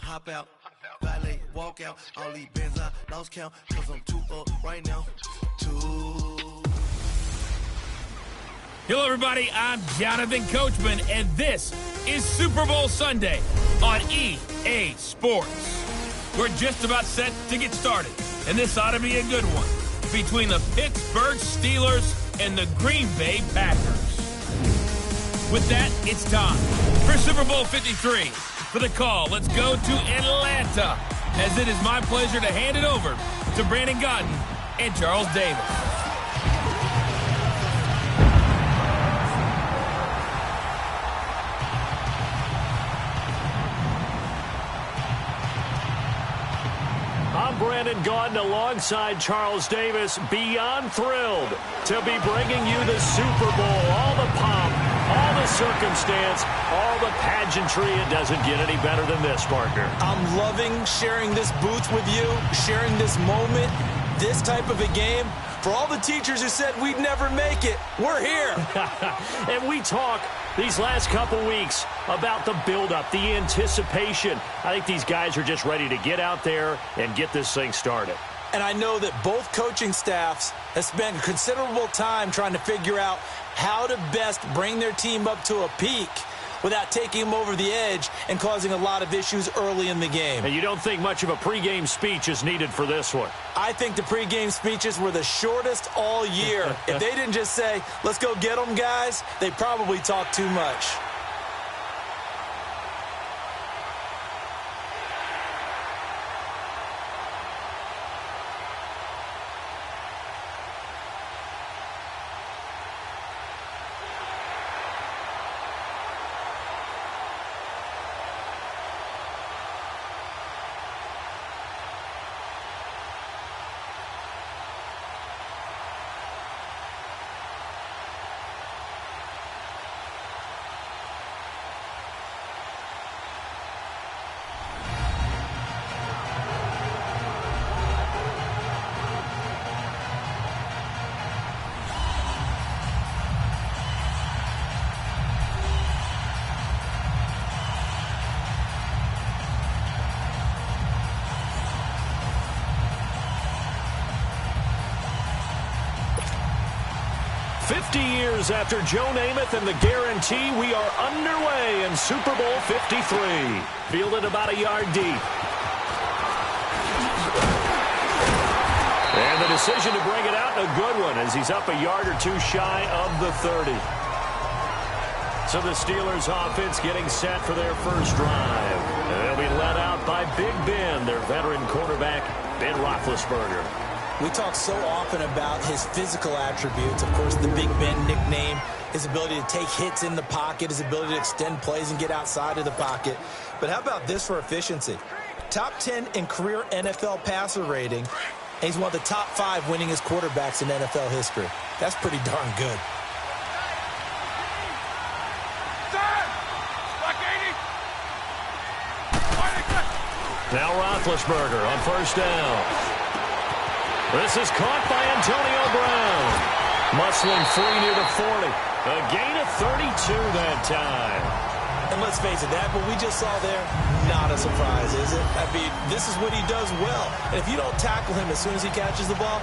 Hop out, valet, walk out. All these bands I lost count, cause I'm too up right now. Hello, everybody. I'm Jonathan Coachman, and this is Super Bowl Sunday on EA Sports. We're just about set to get started, and this ought to be a good one between the Pittsburgh Steelers and the Green Bay Packers. With that, it's time for Super Bowl 53. For the call, let's go to Atlanta, as it is my pleasure to hand it over to Brandon Godden and Charles Davis. I'm Brandon Gaudin alongside Charles Davis, beyond thrilled to be bringing you the Super Bowl. All the pomp, all the circumstance, all the pageantry. It doesn't get any better than this, partner. I'm loving sharing this booth with you, sharing this moment, this type of a game. For all the teachers who said we'd never make it, we're here. And we talk these last couple weeks about the buildup, the anticipation. I think these guys are just ready to get out there and get this thing started. And I know that both coaching staffs have spent considerable time trying to figure out how to best bring their team up to a peak without taking them over the edge and causing a lot of issues early in the game. And you don't think much of a pregame speech is needed for this one? I think the pregame speeches were the shortest all year. If they didn't just say, let's go get them, guys, they probably talked too much. Years after Joe Namath and the guarantee, we are underway in Super Bowl 53. Fielded about a yard deep. And the decision to bring it out, a good one, as he's up a yard or two shy of the 30. So the Steelers offense getting set for their first drive. They'll be led out by Big Ben, their veteran quarterback, Ben Roethlisberger. We talk so often about his physical attributes. Of course, the Big Ben nickname, his ability to take hits in the pocket, his ability to extend plays and get outside of the pocket. But how about this for efficiency? Top 10 in career NFL passer rating, and he's one of the top 5 winningest quarterbacks in NFL history. That's pretty darn good. Now Roethlisberger on first down. This is caught by Antonio Brown. Muscling free near the 40. A gain of 32 that time. And let's face it, that what we just saw there, not a surprise, is it? I mean, this is what he does well. And if you don't tackle him as soon as he catches the ball,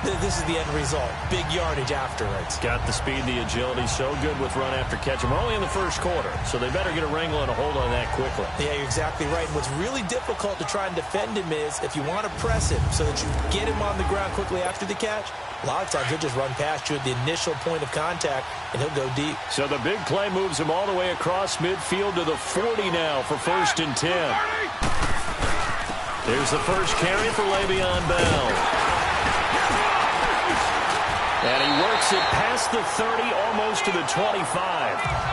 this is the end result. Big yardage afterwards. Got the speed, the agility, so good with run after catch. We're only in the first quarter, so they better get a wrangle and a hold on that quickly. Yeah, you're exactly right. And what's really difficult to try and defend him is if you want to press him so that you get him on the ground quickly after the catch, a lot of times he'll just run past you at the initial point of contact, and he'll go deep. So the big play moves him all the way across midfield to the 40 now for 1st and 10. Here's the first carry for Le'Veon Bell. And he works it past the 30, almost to the 25.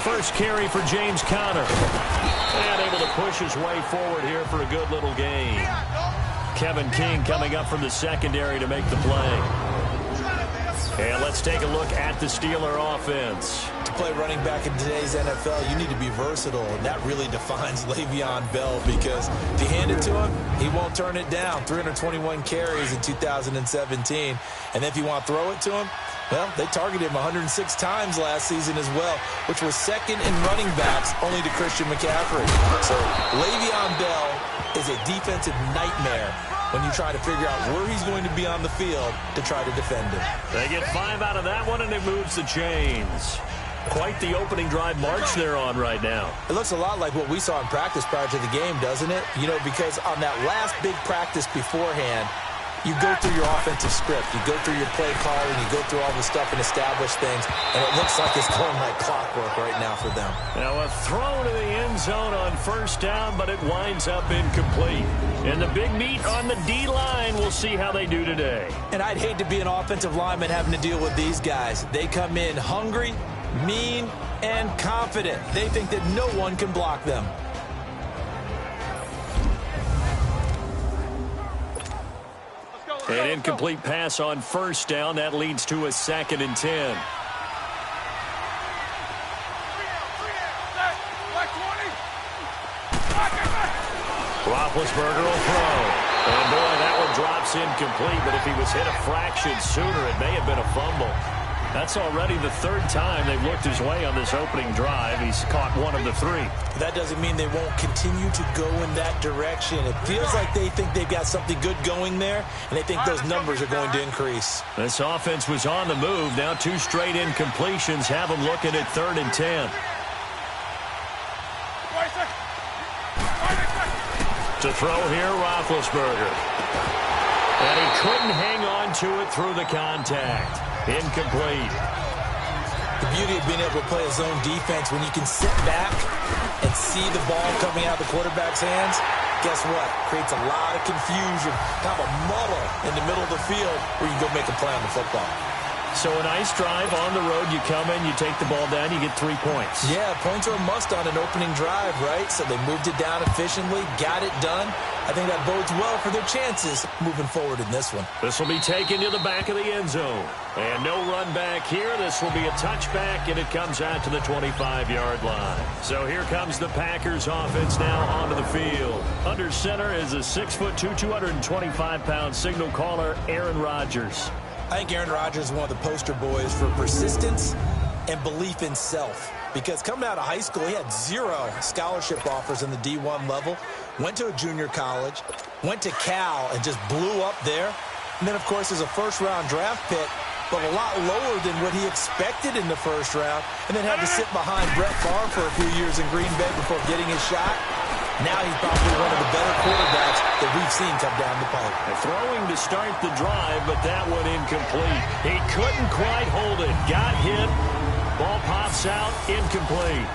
first carry for James Conner. And able to push his way forward here for a good little gain. Kevin King coming up from the secondary to make the play. And let's take a look at the Steeler offense. To play running back in today's NFL, you need to be versatile, and that really defines Le'Veon Bell, because if you hand it to him, he won't turn it down. 321 carries in 2017. And if you want to throw it to him, well, they targeted him 106 times last season as well, which was second in running backs only to Christian McCaffrey. So Le'Veon Bell is a defensive nightmare when you try to figure out where he's going to be on the field to try to defend him. They get 5 out of that one, and it moves the chains. Quite the opening drive march they're on right now. It looks a lot like what we saw in practice prior to the game, doesn't it? You know, because on that last big practice beforehand, you go through your offensive script, you go through your play calling, you go through all the stuff and establish things, and it looks like it's going like clockwork right now for them. Now a throw to the end zone on first down, but it winds up incomplete. And the big meat on the D-line, we'll see how they do today. And I'd hate to be an offensive lineman having to deal with these guys. They come in hungry, mean, and confident. They think that no one can block them. An incomplete pass on first down. That leads to a 2nd and 10. Roethlisberger will throw. And boy, that one drops incomplete. But if he was hit a fraction sooner, it may have been a fumble. That's already the 3rd time they've looked his way on this opening drive. He's caught 1 of the 3. That doesn't mean they won't continue to go in that direction. It feels like they think they've got something good going there, and they think those numbers are going to increase. This offense was on the move. Now 2 straight incompletions have them looking at 3rd and 10. To throw here, Roethlisberger. And he couldn't hang on to it through the contact. Incomplete. The beauty of being able to play a zone defense, when you can sit back and see the ball coming out of the quarterback's hands, guess what? Creates a lot of confusion, kind of a muddle in the middle of the field where you go make a play on the football. So a nice drive on the road. You come in, you take the ball down, you get 3 points. Yeah, points are a must on an opening drive, right? So they moved it down efficiently, got it done. I think that bodes well for their chances moving forward in this one. This will be taken to the back of the end zone. And no run back here. This will be a touchback, and it comes out to the 25-yard line. So here comes the Packers offense now onto the field. Under center is a 6'2", 225-pound signal caller, Aaron Rodgers. I think Aaron Rodgers is one of the poster boys for persistence and belief in self. Because coming out of high school, he had 0 scholarship offers in the D1 level. Went to a junior college, went to Cal, and just blew up there. And then, of course, is a first-round draft pick, but a lot lower than what he expected in the first round. And then had to sit behind Brett Favre for a few years in Green Bay before getting his shot. Now he's probably one of the better quarterbacks that we've seen come down the pipe. Throwing to start the drive, but that one incomplete. He couldn't quite hold it. Got hit. Ball pops out. Incomplete.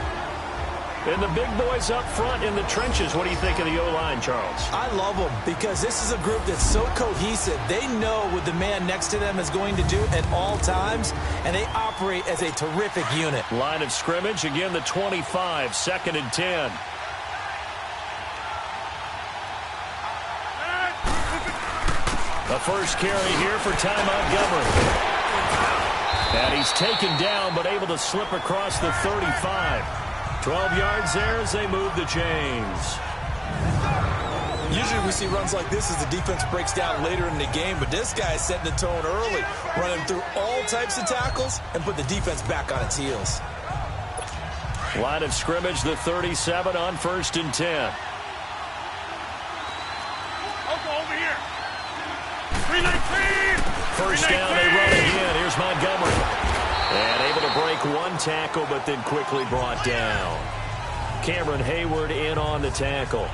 And the big boys up front in the trenches. What do you think of the O-line, Charles? I love them because this is a group that's so cohesive. They know what the man next to them is going to do at all times, and they operate as a terrific unit. Line of scrimmage. Again, the 25. 2nd and 10. The first carry here for Ty Montgomery. And he's taken down, but able to slip across the 35. 12 yards there as they move the chains. Usually we see runs like this as the defense breaks down later in the game, but this guy is setting the tone early, running through all types of tackles and put the defense back on its heels. Line of scrimmage, the 37 on 1st and 10. First down, they run again. Here's Montgomery. And able to break 1 tackle, but then quickly brought down. Cameron Hayward in on the tackle.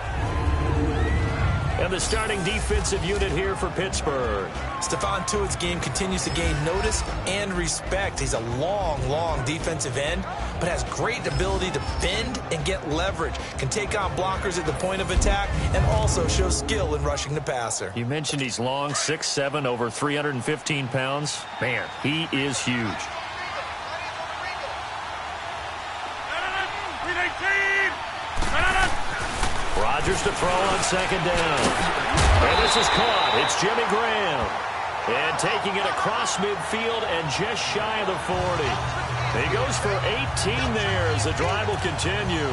And the starting defensive unit here for Pittsburgh. Stephon Tuitt's game continues to gain notice and respect. He's a long defensive end, but has great ability to bend and get leverage. Can take on blockers at the point of attack and also show skill in rushing the passer. You mentioned he's long, 6'7", over 315 pounds. Man, he is huge. Rodgers to throw on second down. And this is caught. It's Jimmy Graham. And taking it across midfield and just shy of the 40. He goes for 18 there as the drive will continue.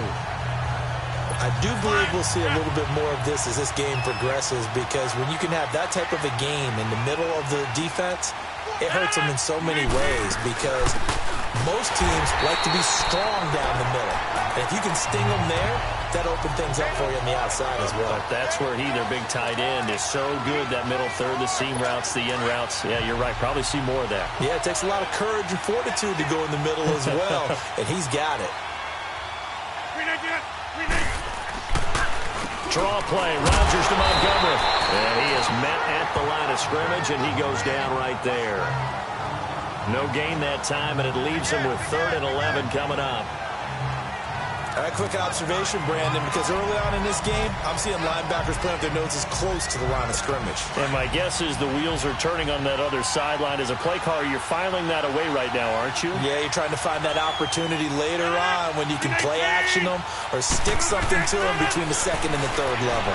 I do believe we'll see a little bit more of this as this game progresses, because when you can have that type of a game in the middle of the defense, it hurts them in so many ways, because most teams like to be strong down the middle. And if you can sting them there, that opens things up for you on the outside as well. But that's where their big tight end, is so good, that middle third, the seam routes, the in routes. Yeah, you're right. Probably see more of that. Yeah, it takes a lot of courage and fortitude to go in the middle as well, and he's got it. Draw play, Rodgers to Montgomery. And he is met at the line of scrimmage, and he goes down right there. No gain that time, and it leaves him with 3rd and 11 coming up. All right, quick observation, Brandon, because early on in this game, I'm seeing linebackers playing with their noses close to the line of scrimmage. And my guess is the wheels are turning on that other sideline. As a play caller, you're filing that away right now, aren't you? Yeah, you're trying to find that opportunity later on when you can play action them or stick something to them between the 2nd and the 3rd level.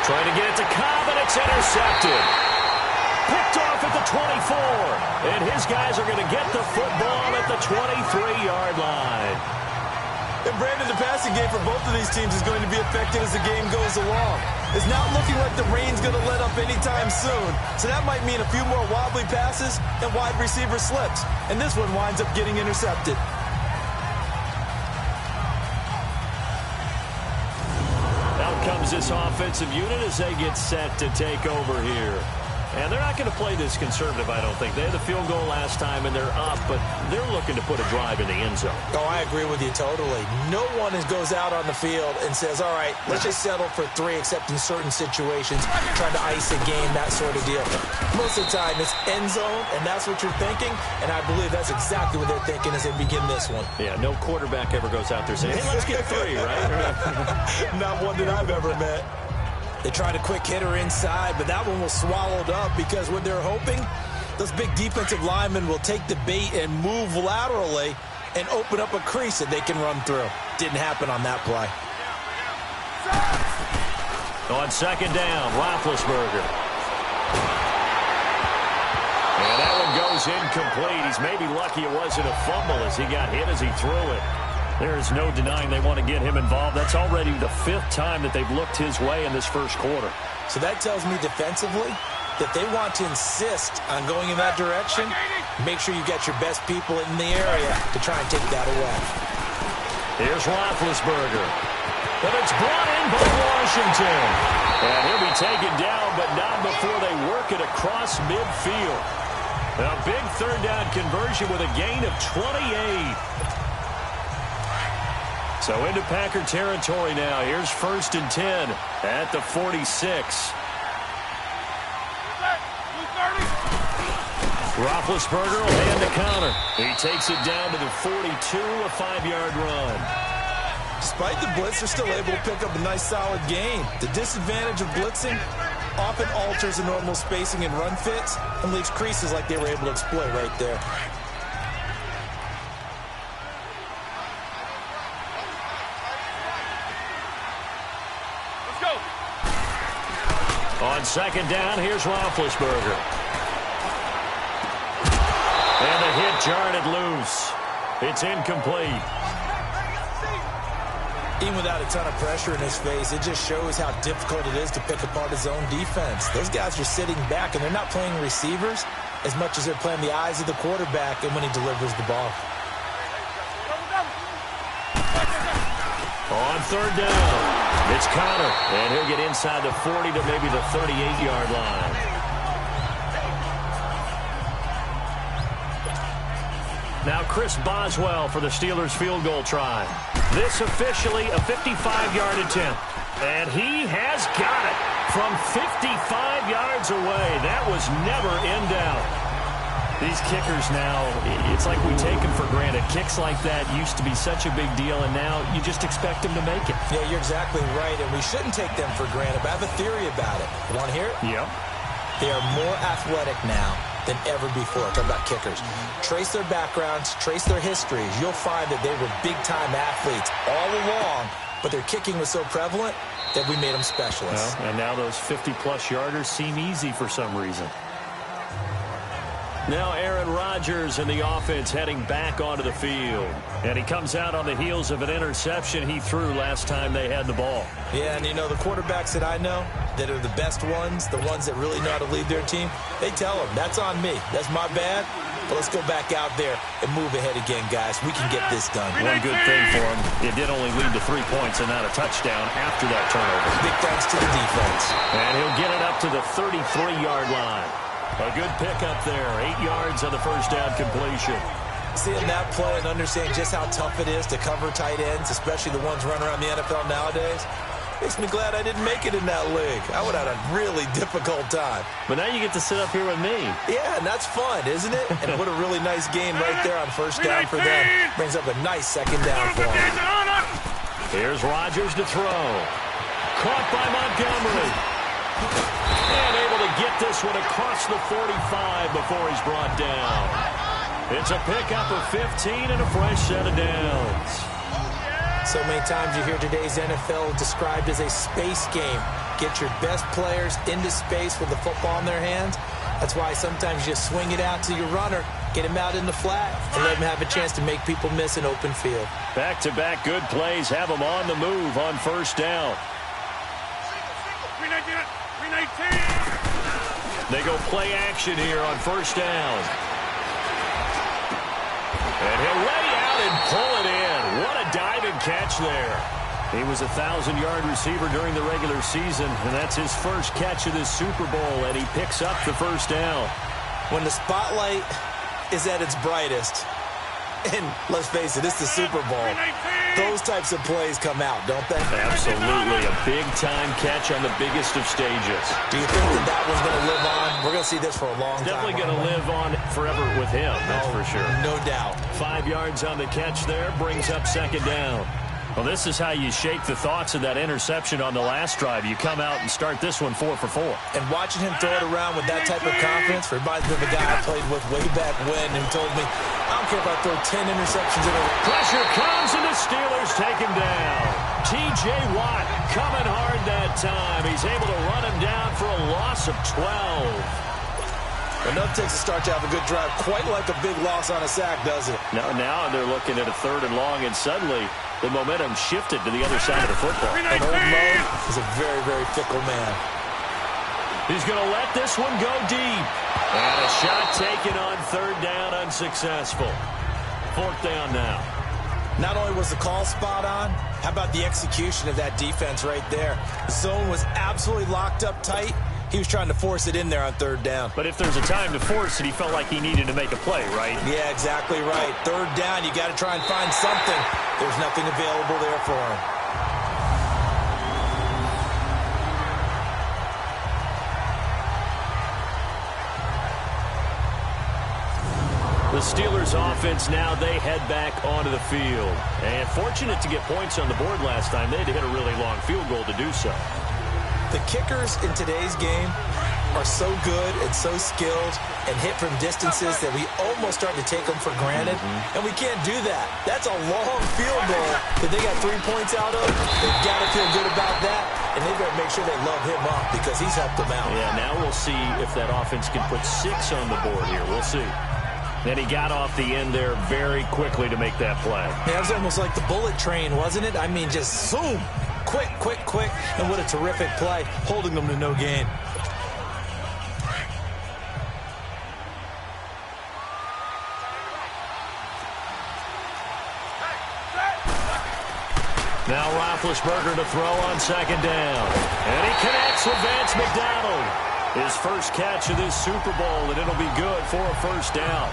Trying to get it to Cobb, and it's intercepted. Picked off at the 24. And his guys are going to get the football at the 23-yard line. And Brandon, the passing game for both of these teams is going to be affected as the game goes along. It's not looking like the rain's going to let up anytime soon. So that might mean a few more wobbly passes and wide receiver slips. And this one winds up getting intercepted. Out comes this offensive unit as they get set to take over here. And they're not going to play this conservative, I don't think. They had the field goal last time, and they're up, but they're looking to put a drive in the end zone. Oh, I agree with you totally. No one goes out on the field and says, all right, let's just settle for 3, except in certain situations, trying to ice a game, that sort of deal. Most of the time, it's end zone, and that's what you're thinking, and I believe that's exactly what they're thinking as they begin this one. Yeah, no quarterback ever goes out there saying, hey, let's get 3, right? Not one that I've ever met. They tried a quick hitter inside, but that one was swallowed up because what they're hoping, those big defensive linemen will take the bait and move laterally and open up a crease that they can run through. Didn't happen on that play. On second down, Roethlisberger. And that one goes incomplete. He's maybe lucky it wasn't a fumble as he got hit as he threw it. There is no denying they want to get him involved. That's already the 5th time that they've looked his way in this first quarter. So that tells me defensively that they want to insist on going in that direction. Make sure you get your best people in the area to try and take that away. Here's Roethlisberger. But it's brought in by Washington. And he'll be taken down, but not before they work it across midfield. A big 3rd down conversion with a gain of 28. So into Packer territory now. Here's 1st and 10 at the 46. Roethlisberger will hand the counter. He takes it down to the 42, a 5-yard run. Despite the blitz, they're still able to pick up a nice, solid gain. The disadvantage of blitzing often alters the normal spacing and run fits and leaves creases like they were able to exploit right there. On second down, here's Roethlisberger. And the hit jarred it loose. It's incomplete. Even without a ton of pressure in his face, it just shows how difficult it is to pick apart his own defense. Those guys are sitting back, and they're not playing receivers as much as they're playing the eyes of the quarterback and when he delivers the ball. On 3rd down, it's Connor, and he'll get inside the 40 to maybe the 38-yard line. Now Chris Boswell for the Steelers field goal try. This officially a 55-yard attempt. And he has got it from 55 yards away. That was never in doubt. These kickers now, it's like we take them for granted. Kicks like that used to be such a big deal, and now you just expect them to make it. Yeah, you're exactly right, and we shouldn't take them for granted, but I have a theory about it. You want to hear it? Yep. They are more athletic now than ever before. Talk about kickers. Trace their backgrounds, trace their histories. You'll find that they were big-time athletes all along, but their kicking was so prevalent that we made them specialists. Well, and now those 50-plus yarders seem easy for some reason. Now Aaron Rodgers and the offense heading back onto the field. And he comes out on the heels of an interception he threw last time they had the ball. Yeah, and you know, the quarterbacks that I know that are the best ones, the ones that really know how to lead their team, they tell them, that's on me. That's my bad. But let's go back out there and move ahead again, guys. We can get this done. One good thing for him, it did only lead to 3 points and not a touchdown after that turnover. Big thanks to the defense. And he'll get it up to the 33-yard line. A good pickup there, 8 yards on the first down completion. Seeing that play and understanding just how tough it is to cover tight ends, especially the ones running around the NFL nowadays, makes me glad I didn't make it in that league. I would have had a really difficult time. But now you get to sit up here with me. Yeah, and that's fun, isn't it? And what a really nice game right there on first down for them. Brings up a nice second down for them. Here's Rodgers to throw. Caught by Montgomery. And able to get this one across the 45 before he's brought down. It's a pickup of 15 and a fresh set of downs. So many times you hear today's NFL described as a space game. Get your best players into space with the football in their hands. That's why sometimes you just swing it out to your runner, get him out in the flat, and let him have a chance to make people miss an open field. Back-to-back good plays have them on the move on first down. They go play action here on first down. And he'll lay out and pull it in. What a diving catch there. He was a 1,000-yard receiver during the regular season, and that's his first catch of this Super Bowl, and he picks up the first down. When the spotlight is at its brightest, and let's face it, it's the Super Bowl, those types of plays come out, don't they? Absolutely. A big-time catch on the biggest of stages. Do you think that that one's going to live on? We're going to see this for a long time. Definitely going to live on forever with him, that's for sure. No doubt. 5 yards on the catch there, brings up second down. Well, this is how you shake the thoughts of that interception on the last drive. You come out and start this one 4 for 4. And watching him throw it around with that type of confidence reminds me of a guy I played with way back when who told me, I don't care if I throw 10 interceptions in a row. Pressure comes and the Steelers take him down. T.J. Watt coming hard that time. He's able to run him down for a loss of 12. Enough takes a start to have a good drive, quite like a big loss on a sack, does it? Now they're looking at a 3rd and long, and suddenly the momentum shifted to the other side of the football. And old Mo is a very, very fickle man. He's going to let this one go deep. And a shot taken on 3rd down, unsuccessful. 4th down now. Not only was the call spot on, how about the execution of that defense right there? The zone was absolutely locked up tight. He was trying to force it in there on 3rd down. But if there's a time to force it, he felt like he needed to make a play, right? Yeah, exactly right. 3rd down, you got to try and find something. There's nothing available there for him. The Steelers offense now, they head back onto the field. And fortunate to get points on the board last time. They had to hit a really long field goal to do so. The kickers in today's game are so good and so skilled and hit from distances that we almost start to take them for granted. And we can't do that. That's a long field goal that they got 3 points out of. They've got to feel good about that. And they've got to make sure they love him up because he's helped them out. Yeah, now we'll see if that offense can put 6 on the board here. We'll see. Then he got off the end there very quickly to make that play. Yeah, it was almost like the bullet train, wasn't it? I mean, just zoom. Quick, quick, quick. And what a terrific play, holding them to no gain. Now Roethlisberger to throw on second down. And he connects with Vance McDonald. His first catch of this Super Bowl, and it'll be good for a first down.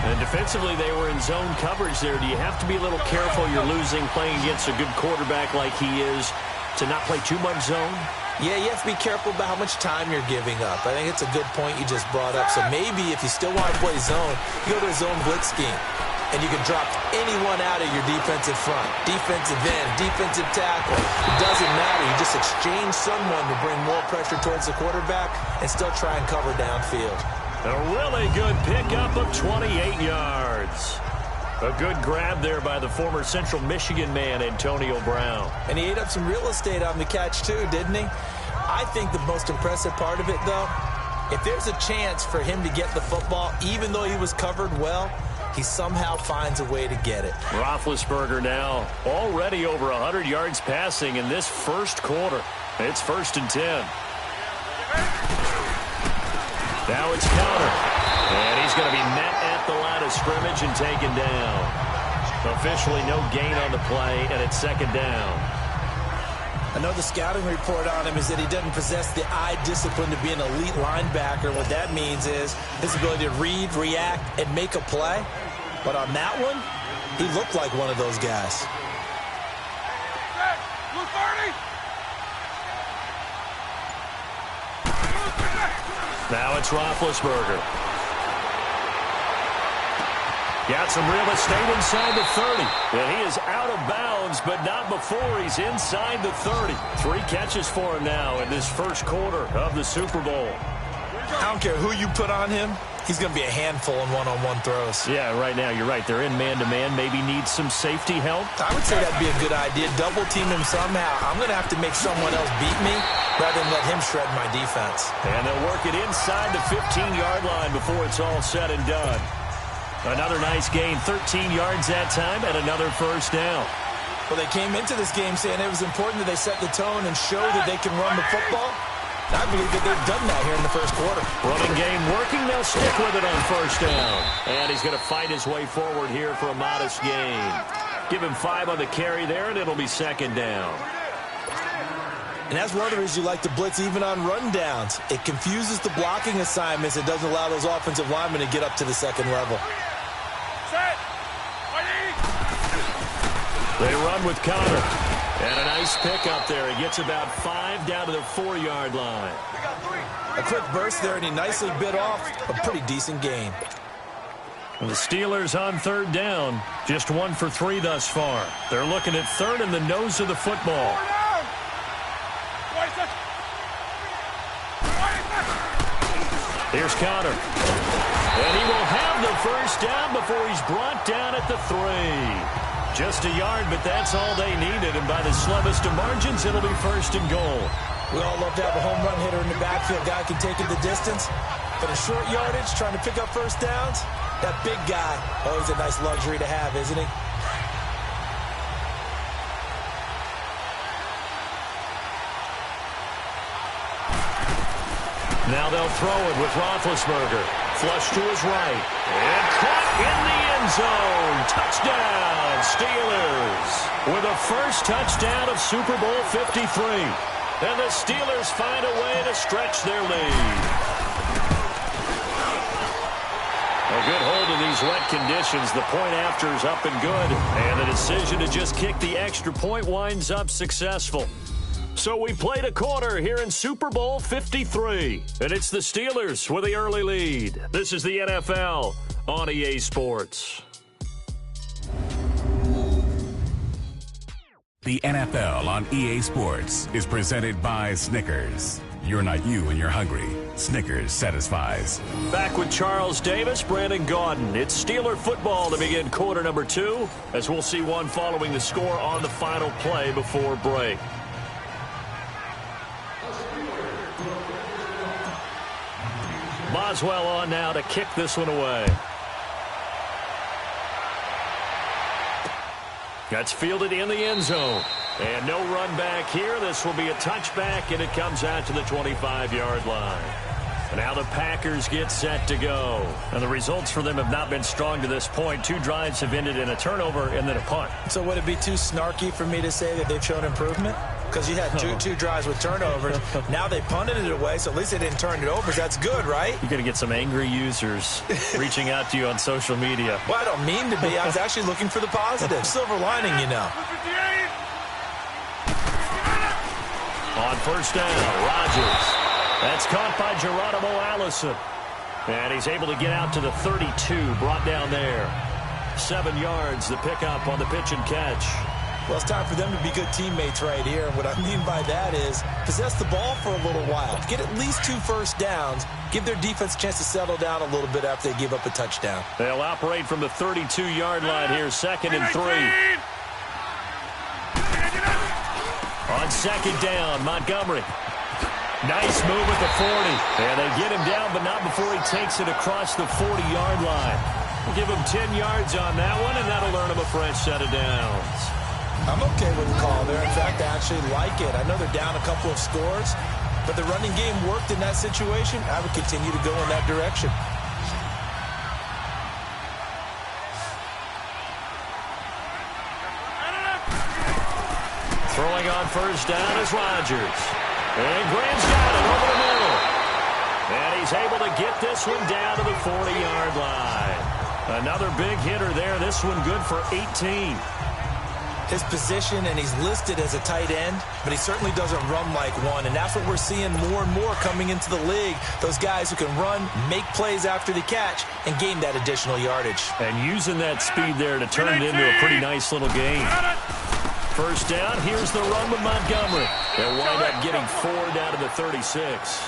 And defensively, they were in zone coverage there. Do you have to be a little careful you're losing playing against a good quarterback like he is to not play too much zone? Yeah, you have to be careful about how much time you're giving up. I think it's a good point you just brought up. So maybe if you still want to play zone, you go to a zone blitz scheme. And you can drop anyone out of your defensive front. Defensive end, defensive tackle. It doesn't matter. You just exchange someone to bring more pressure towards the quarterback and still try and cover downfield. A really good pickup of 28 yards. A good grab there by the former Central Michigan man, Antonio Brown. And he ate up some real estate on the catch, too, didn't he? I think the most impressive part of it, though, if there's a chance for him to get the football, even though he was covered well, he somehow finds a way to get it. Roethlisberger now already over 100 yards passing in this first quarter. It's 1st and 10. Now it's counter. And he's going to be met at the line of scrimmage and taken down. Officially no gain on the play, and it's 2nd down. I know the scouting report on him is that he doesn't possess the eye discipline to be an elite linebacker. What that means is his ability to read, react, and make a play. But on that one, he looked like one of those guys. Now it's Roethlisberger. Got some real estate inside the 30. And he is out of bounds, but not before he's inside the 30. 3 catches for him now in this first quarter of the Super Bowl. I don't care who you put on him. He's going to be a handful in one-on-one throws. Yeah, right now, you're right. They're in man-to-man. Maybe needs some safety help. I would say that'd be a good idea. Double team him somehow. I'm going to have to make someone else beat me rather than let him shred my defense. And they'll work it inside the 15-yard line before it's all said and done. Another nice gain, 13 yards that time, and another first down. Well, they came into this game saying it was important that they set the tone and show that they can run the football. I believe that they've done that here in the first quarter. Running game working. They'll stick with it on first down. And he's going to fight his way forward here for a modest gain. Give him 5 on the carry there, and it'll be 2nd down. And that's one of the reasons you like to blitz even on run downs. It confuses the blocking assignments. It doesn't allow those offensive linemen to get up to the 2nd level. They run with Connor. And a nice pick up there. He gets about 5 down to the 4-yard line. A quick burst there, and he nicely bit off a pretty decent gain. And the Steelers on 3rd down. Just 1 for 3 thus far. They're looking at 3rd in the nose of the football. Here's Connor. And he will have the first down before he's brought down at the 3. Just a yard, but that's all they needed. And by the slimmest of margins, it'll be 1st and goal. We all love to have a home run hitter in the backfield. Guy can take it the distance. But a short yardage, trying to pick up first downs, that big guy, always a nice luxury to have, isn't he? Now they'll throw it with Roethlisberger. Flush to his right. And caught in the end zone. Touchdown, Steelers. With a first touchdown of Super Bowl 53. And the Steelers find a way to stretch their lead. A good hold in these wet conditions. The point after is up and good. And the decision to just kick the extra point winds up successful. So we played a quarter here in Super Bowl 53. And it's the Steelers with the early lead. This is the NFL on EA Sports. The NFL on EA Sports is presented by Snickers. You're not you and you're hungry. Snickers satisfies. Back with Charles Davis, Brandon Gaudin. It's Steeler football to begin quarter number 2, as we'll see one following the score on the final play before break. Boswell on now to kick this one away. That's fielded in the end zone. And no run back here. This will be a touchback, and it comes out to the 25-yard line. And now the Packers get set to go. And the results for them have not been strong to this point. 2 drives have ended in a turnover and then a punt. So would it be too snarky for me to say that they've shown improvement? Because you had two drives with turnovers. Now they punted it away, so at least they didn't turn it over. So that's good, right? You're going to get some angry users reaching out to you on social media. Well, I don't mean to be. I was actually looking for the positive. Silver lining, you know. On first down, Rodgers. That's caught by Geronimo Allison. And he's able to get out to the 32, brought down there. 7 yards, the pickup on the pitch and catch. Well, it's time for them to be good teammates right here. And what I mean by that is possess the ball for a little while. Get at least 2 first downs. Give their defense a chance to settle down a little bit after they give up a touchdown. They'll operate from the 32-yard line here, 2nd and 3. On 2nd down, Montgomery. Nice move at the 40. And they get him down, but not before he takes it across the 40-yard line. We'll give him 10 yards on that one, and that'll earn him a fresh set of downs. I'm okay with the call there. In fact, I actually like it. I know they're down a couple of scores, but the running game worked in that situation. I would continue to go in that direction. Throwing on first down is Rodgers. And Graham's got it over the middle. And he's able to get this one down to the 40-yard line. Another big hitter there. This one good for 18. His position, and he's listed as a tight end, but he certainly doesn't run like one, and that's what we're seeing more and more coming into the league. Those guys who can run, make plays after the catch, and gain that additional yardage. And using that speed there to turn it into a pretty nice little game. First down, here's the run with Montgomery. They'll wind up getting 4 down to the 36.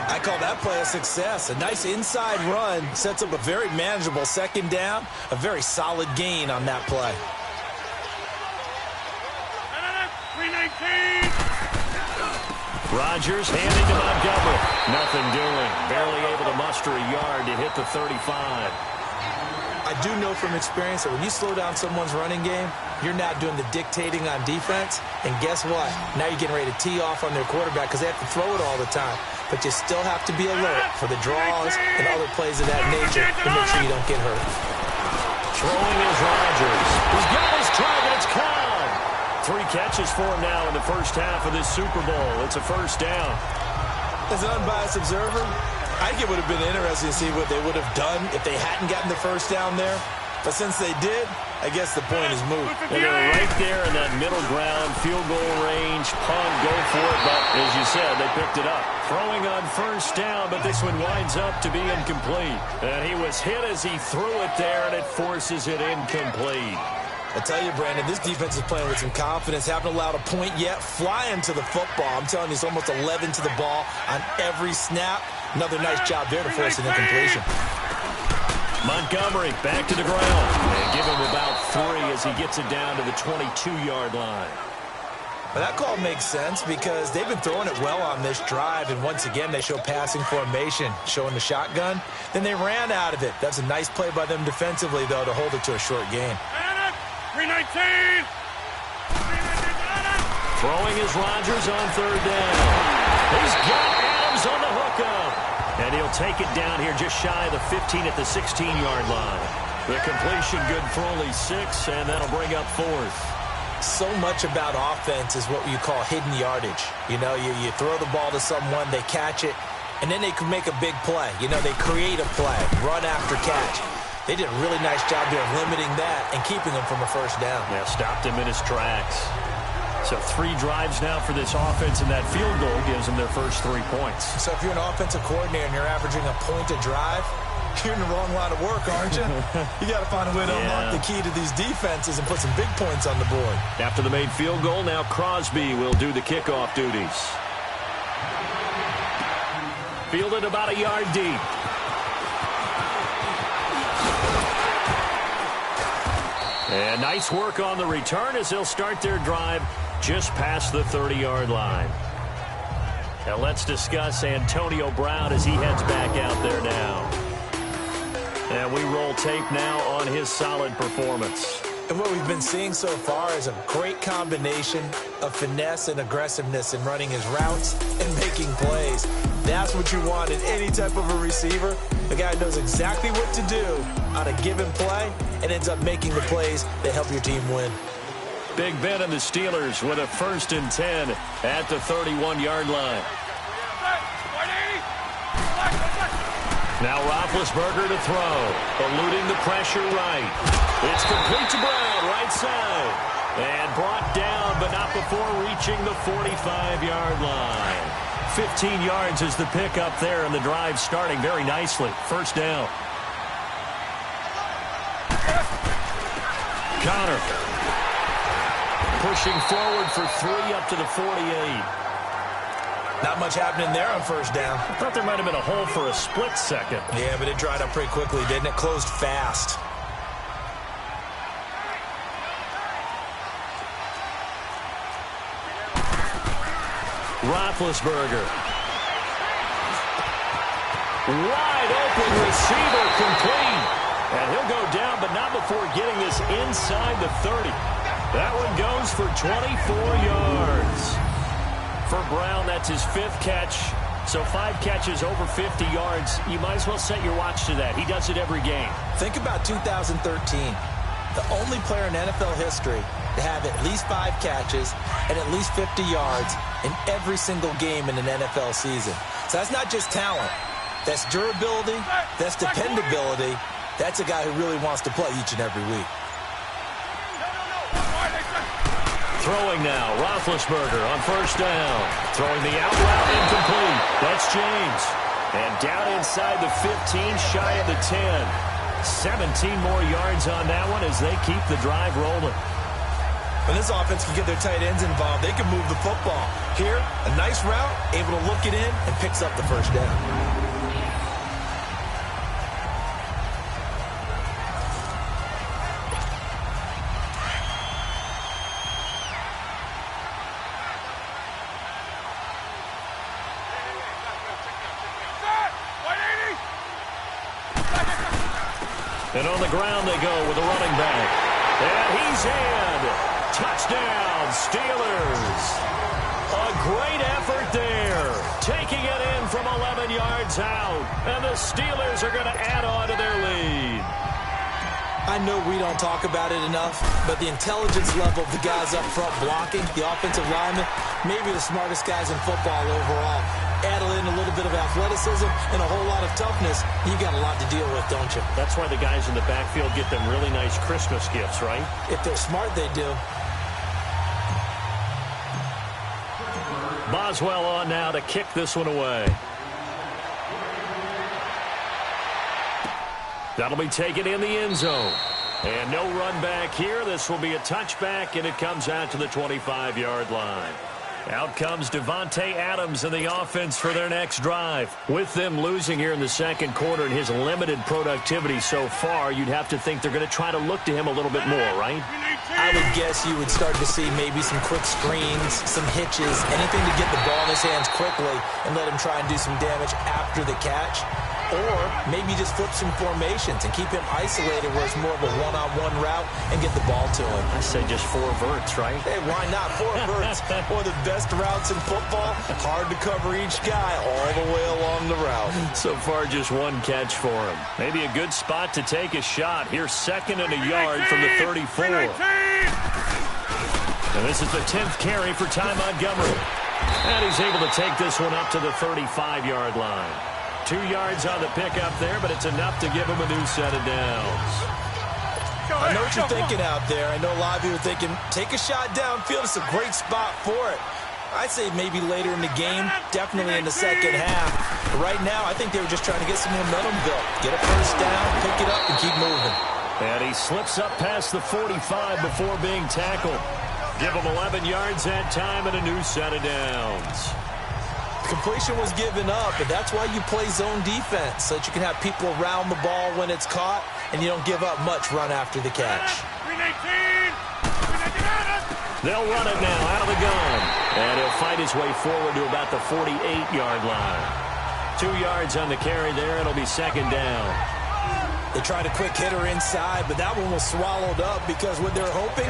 I call that play a success. A nice inside run sets up a very manageable 2nd down, a very solid gain on that play. Rodgers handing to Montgomery. Nothing doing. Barely able to muster a yard to hit the 35. I do know from experience that when you slow down someone's running game, you're not doing the dictating on defense. And guess what? Now you're getting ready to tee off on their quarterback because they have to throw it all the time. But you still have to be alert for the draws and other plays of that nature to make sure you don't get hurt. Throwing is Rodgers. He's got his target. It's caught. 3 catches for him now in the first half of this Super Bowl. It's a first down. As an unbiased observer, I think it would have been interesting to see what they would have done if they hadn't gotten the first down there. But since they did, I guess the point is moot. And they're right there in that middle ground, field goal range, punt, go for it. But as you said, they picked it up. Throwing on first down, but this one winds up to be incomplete. And he was hit as he threw it there, and it forces it incomplete. I tell you, Brandon, this defense is playing with some confidence. Haven't allowed a point yet. Flying to the football. I'm telling you, it's almost 11 to the ball on every snap. Another nice job there to force an incompletion. Montgomery back to the ground. And give him about 3 as he gets it down to the 22-yard line. Well, that call makes sense because they've been throwing it well on this drive, and once again they show passing formation, showing the shotgun. Then they ran out of it. That's a nice play by them defensively, though, to hold it to a short gain. 319! Throwing is Rodgers on 3rd down. He's got Adams on the hookup. And he'll take it down here just shy of the 15 at the 16-yard line. The completion good for only 6, and that'll bring up 4th. So much about offense is what you call hidden yardage. You know, you throw the ball to someone, they catch it, and then they can make a big play. You know, they create a play, run after catch. They did a really nice job there of limiting that and keeping him from a first down. Yeah, stopped him in his tracks. So 3 drives now for this offense, and that field goal gives them their first 3 points. So if you're an offensive coordinator and you're averaging a point a drive, you're in the wrong line of work, aren't you? You got to find a way to unlock the key to these defenses and put some big points on the board. After the made field goal, now Crosby will do the kickoff duties. Fielded about a yard deep. And nice work on the return as they'll start their drive just past the 30-yard line. Now let's discuss Antonio Brown as he heads back out there now. And we roll tape now on his solid performance. And what we've been seeing so far is a great combination of finesse and aggressiveness in running his routes and making plays. That's what you want in any type of a receiver. The guy knows exactly what to do on a given play and ends up making the plays that help your team win. Big Ben and the Steelers with a 1st and 10 at the 31-yard line. Now Roethlisberger to throw, eluding the pressure right. It's complete to Brown, right side. And brought down, but not before reaching the 45-yard line. 15 yards is the pickup there, and the drive starting very nicely. First down. Connor. pushing forward for 3 up to the 48. Not much happening there on first down. I thought there might have been a hole for a split second. Yeah, but it dried up pretty quickly, didn't it? Closed fast. Roethlisberger. Wide open receiver, complete. And he'll go down, but not before getting this inside the 30. That one goes for 24 yards. For Brown, that's his 5th catch. So 5 catches over 50 yards. You might as well set your watch to that. He does it every game. Think about 2013. The only player in NFL history to have at least 5 catches and at least 50 yards in every single game in an NFL season. So that's not just talent. That's durability. That's dependability. That's a guy who really wants to play each and every week. Throwing now, Roethlisberger on first down. Throwing the out route, incomplete. That's James. And down inside the 15, shy of the 10. 17 more yards on that one as they keep the drive rolling. When this offense can get their tight ends involved, they can move the football. Here, a nice route, able to look it in, and picks up the first down. And on the ground they go with a running back. And he's in. Touchdown, Steelers. A great effort there. Taking it in from 11 yards out. And the Steelers are going to add on to their lead. I know we don't talk about it enough, but the intelligence level of the guys up front blocking, the offensive linemen, maybe the smartest guys in football overall. Add in a little bit of athleticism and a whole lot of toughness, you got a lot to deal with, don't you? That's why the guys in the backfield get them really nice Christmas gifts, right? If they're smart, they do. Boswell on now to kick this one away. That'll be taken in the end zone. And no run back here. This will be a touchback, and it comes out to the 25-yard line. Out comes Devontae Adams in the offense for their next drive. With them losing here in the second quarter and his limited productivity so far, you'd have to think they're going to try to look to him a little bit more, right? I would guess you would start to see maybe some quick screens, some hitches, anything to get the ball in his hands quickly and let him try and do some damage after the catch. Or maybe just flip some formations and keep him isolated where it's more of a one-on-one route and get the ball to him. I say just 4 verts, right? Hey, why not? 4 verts. One of the best routes in football. Hard to cover each guy all the way along the route. So far, just 1 catch for him. Maybe a good spot to take a shot. Here's 2nd and a yard from the 34. And this is the 10th carry for Ty Montgomery. And he's able to take this one up to the 35-yard line. 2 yards on the pickup there, but it's enough to give him a new set of downs. I know what you're thinking out there. I know a lot of you are thinking, take a shot downfield. It's a great spot for it. I'd say maybe later in the game, definitely in the second half. But right now, I think they were just trying to get some momentum built. Get a first down, pick it up, and keep moving. And he slips up past the 45 before being tackled. Give him 11 yards that time and a new set of downs. Completion was given up, but that's why you play zone defense, so that you can have people around the ball when it's caught, and you don't give up much run after the catch. They'll run it now out of the gun, and he'll fight his way forward to about the 48-yard line. 2 yards on the carry there. It'll be second down. They tried a quick hitter inside, but that one was swallowed up because what they're hoping,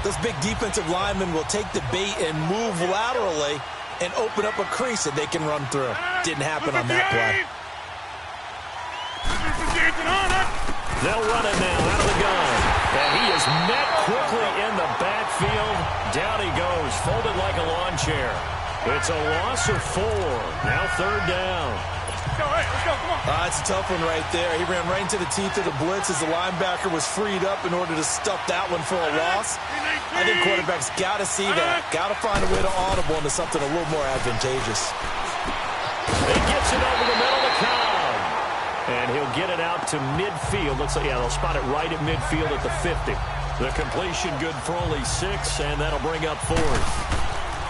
those big defensive linemen will take the bait and move laterally and open up a crease that they can run through. Didn't happen on that play. They'll run it now out of the gun. And he is met quickly in the backfield. Down he goes, folded like a lawn chair. It's a loss of 4. Now 3rd down. It's a tough one right there. He ran right into the teeth of the blitz as the linebacker was freed up in order to stuff that one for a loss. I think quarterbacks got to see that. Got to find a way to audible into something a little more advantageous. He gets it over the middle to Cobb. And he'll get it out to midfield. Looks like, yeah, they'll spot it right at midfield at the 50. The completion good for only 6, and that'll bring up 4th.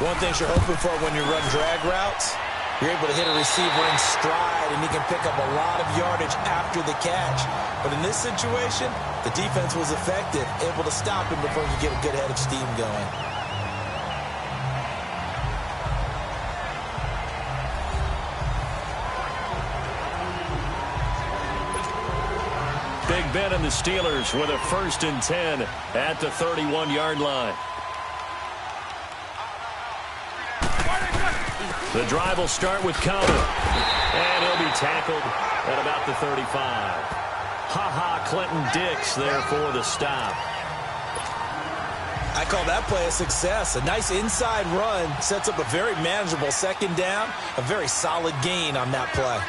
One thing you're hoping for when you run drag routes, you're able to hit a receiver in stride, and he can pick up a lot of yardage after the catch. But in this situation, the defense was effective, able to stop him before you get a good head of steam going. Big Ben and the Steelers with a 1st and 10 at the 31-yard line. The drive will start with Counter, and he'll be tackled at about the 35. Clinton Dix there for the stop. I call that play a success. A nice inside run sets up a very manageable 2nd down, a very solid gain on that play.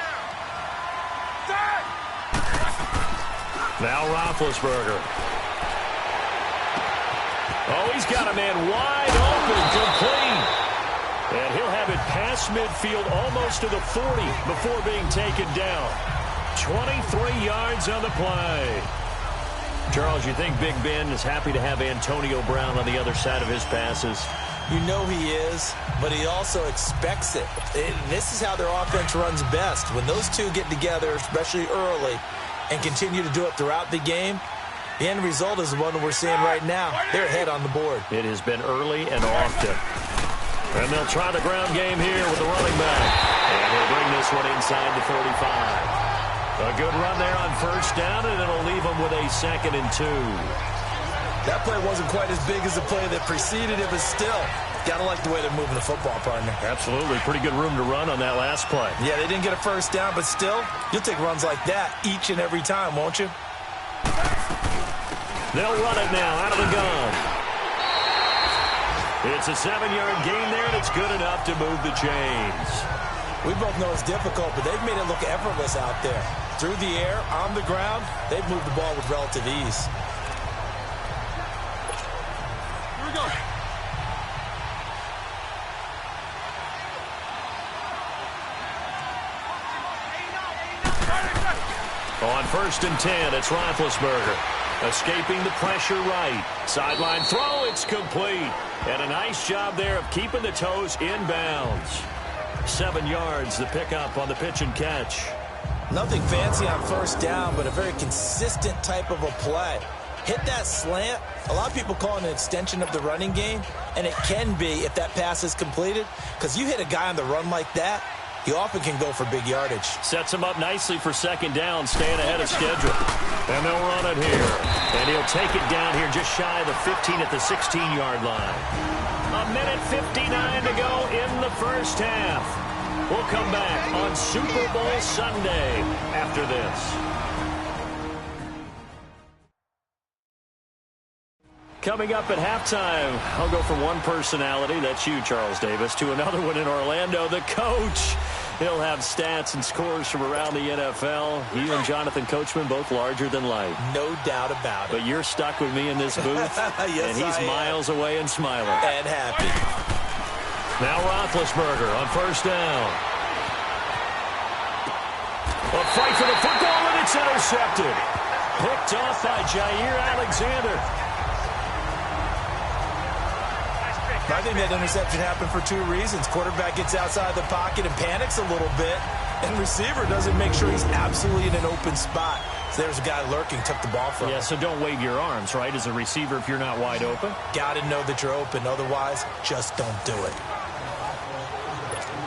Now Roethlisberger. Oh, he's got a man wide open, complete. And he'll have it past midfield almost to the 40 before being taken down. 23 yards on the play. Charles, you think Big Ben is happy to have Antonio Brown on the other side of his passes? You know he is, but he also expects it. This is how their offense runs best. When those two get together, especially early, and continue to do it throughout the game, the end result is the one we're seeing right now. They're ahead on the board. It has been early and often. And they'll try the ground game here with the running back. And he'll bring this one inside the 35. A good run there on 1st down, and it'll leave them with a 2nd and 2. That play wasn't quite as big as the play that preceded it, but still, gotta like the way they're moving the football, partner. Absolutely. Pretty good room to run on that last play. Yeah, they didn't get a 1st down, but still, you'll take runs like that each and every time, won't you? They'll run it now out of the gun. It's a 7-yard gain there, and it's good enough to move the chains. We both know it's difficult, but they've made it look effortless out there. Through the air, on the ground, they've moved the ball with relative ease. Here we go. On 1st and 10, it's Roethlisberger. Escaping the pressure right. Sideline throw, it's complete. And a nice job there of keeping the toes in bounds. 7 yards, the pickup on the pitch and catch. Nothing fancy on 1st down, but a very consistent type of a play. Hit that slant. A lot of people call it an extension of the running game, and it can be if that pass is completed, because you hit a guy on the run like that, he often can go for big yardage. Sets him up nicely for 2nd down, staying ahead of schedule. And they'll run it here. And he'll take it down here just shy of the 15 at the 16-yard line. 1:59 to go in the 1st half. We'll come back on Super Bowl Sunday after this. Coming up at halftime, I'll go from one personality, that's you, Charles Davis, to another one in Orlando, the coach. He'll have stats and scores from around the NFL. You and Jonathan Coachman, both larger than life. No doubt about it. But you're stuck with me in this booth, yes, and he's miles away and smiling. And happy. Now Roethlisberger on 1st down. A fight for the football, and it's intercepted. Picked off by Jair Alexander. I think that interception happened for 2 reasons. Quarterback gets outside the pocket and panics a little bit, and receiver doesn't make sure he's absolutely in an open spot. So there's a guy lurking, took the ball from him. Yeah, so don't wave your arms, right, as a receiver if you're not wide open. Got to know that you're open. Otherwise, just don't do it.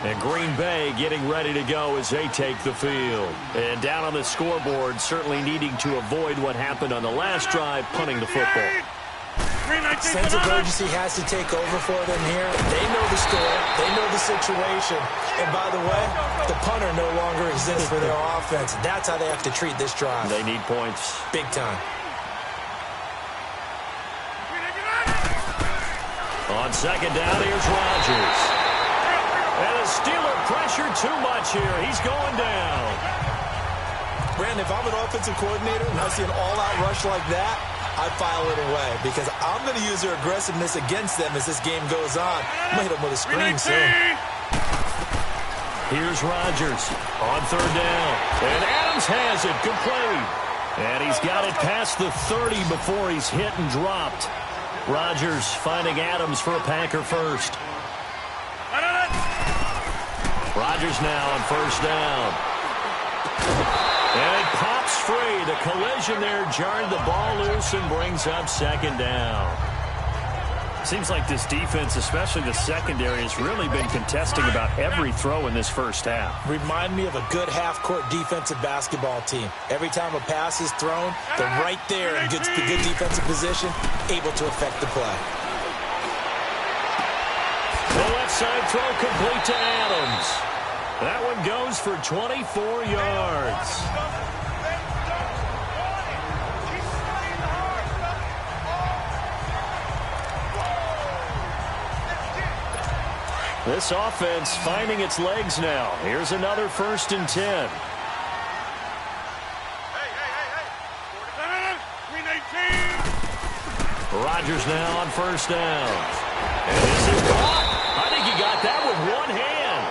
And Green Bay getting ready to go as they take the field. And down on the scoreboard, certainly needing to avoid what happened on the last drive, punting the football. Sense of urgency has to take over for them here. They know the score. They know the situation. And by the way, the punter no longer exists for their offense. That's how they have to treat this drive. They need points. Big time. On 2nd down, here's Rodgers. And the Steeler pressure too much here. He's going down. Brandon, if I'm an offensive coordinator and I see an all-out rush like that, I file it away because I'm going to use their aggressiveness against them as this game goes on. I'm going to hit them with a screen soon. Here's Rodgers on 3rd down. And Adams has it complete. And he's got it past the 30 before he's hit and dropped. Rodgers finding Adams for a Packer first. Rodgers now on first down. And it pops free. The collision there jarred the ball loose and brings up second down. Seems like this defense, especially the secondary, has really been contesting about every throw in this first half. Remind me of a good half-court defensive basketball team. Every time a pass is thrown, they're right there in the good defensive position, able to affect the play. The left side throw complete to Adams. That one goes for 24 yards. This offense finding its legs now. Here's another 1st and 10. Rodgers now on first down. And this is caught. I think he got that with one hand.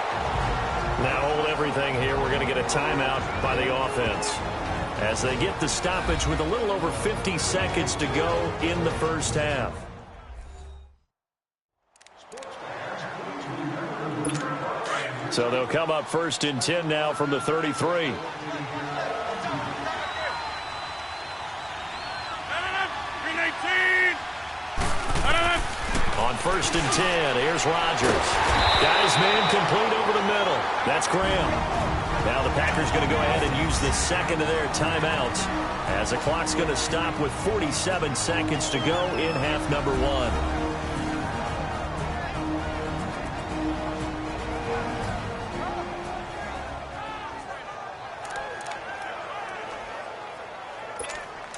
Now hold everything here. We're going to get a timeout by the offense as they get the stoppage with a little over 50 seconds to go in the first half. So they'll come up 1st and 10 now from the 33. On 1st and 10, here's Rodgers. Got his man complete over the middle. That's Graham. Now the Packers going to go ahead and use the second of their timeouts as the clock's going to stop with 47 seconds to go in half number 1.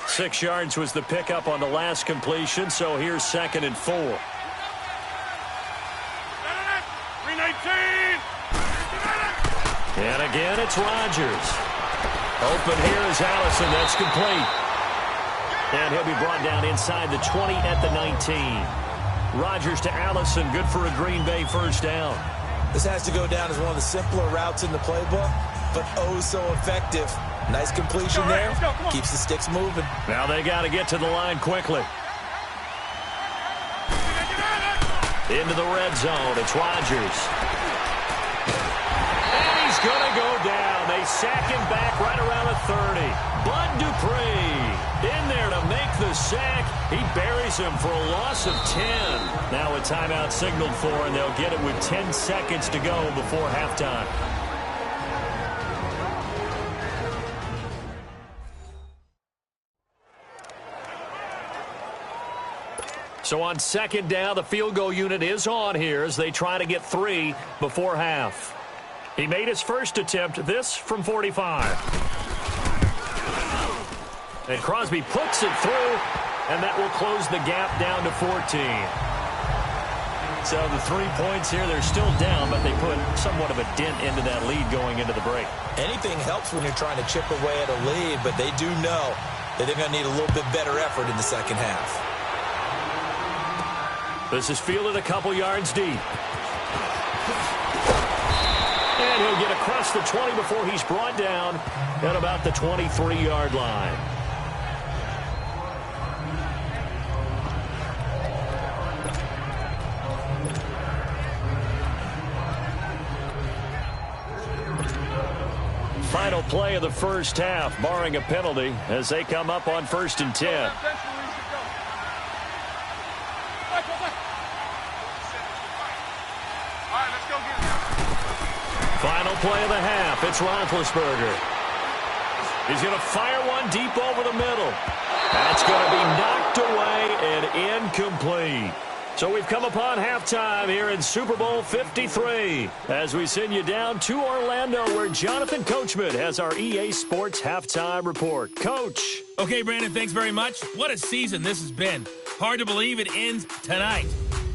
Six yards was the pickup on the last completion, so here's 2nd and 4. And again, it's Rodgers. Open here is Allison. That's complete. And he'll be brought down inside the 20 at the 19. Rodgers to Allison. Good for a Green Bay first down. This has to go down as one of the simpler routes in the playbook, but oh so effective. Nice completion there. Keeps the sticks moving. Now they got to get to the line quickly. Into the red zone. It's Rodgers. And he's going to go down. They sack him back right around the 30. Bud Dupree in there to make the sack. He buries him for a loss of 10. Now a timeout signaled for, and they'll get it with 10 seconds to go before halftime. So on 2nd down, the field goal unit is on here as they try to get 3 before half. He made his first attempt, this from 45. And Crosby puts it through, and that will close the gap down to 14. So the 3 points here, they're still down, but they put somewhat of a dent into that lead going into the break. Anything helps when you're trying to chip away at a lead, but they do know that they're going to need a little bit better effort in the second half. This is fielded a couple yards deep. And he'll get across the 20 before he's brought down at about the 23-yard line. Final play of the first half, barring a penalty, as they come up on 1st and 10. Final play of the half. It's Roethlisberger. He's going to fire one deep over the middle. That's going to be knocked away and incomplete. So we've come upon halftime here in Super Bowl 53 as we send you down to Orlando where Jonathan Coachman has our EA Sports halftime report. Coach. Okay, Brandon, thanks very much. What a season this has been. Hard to believe it ends tonight,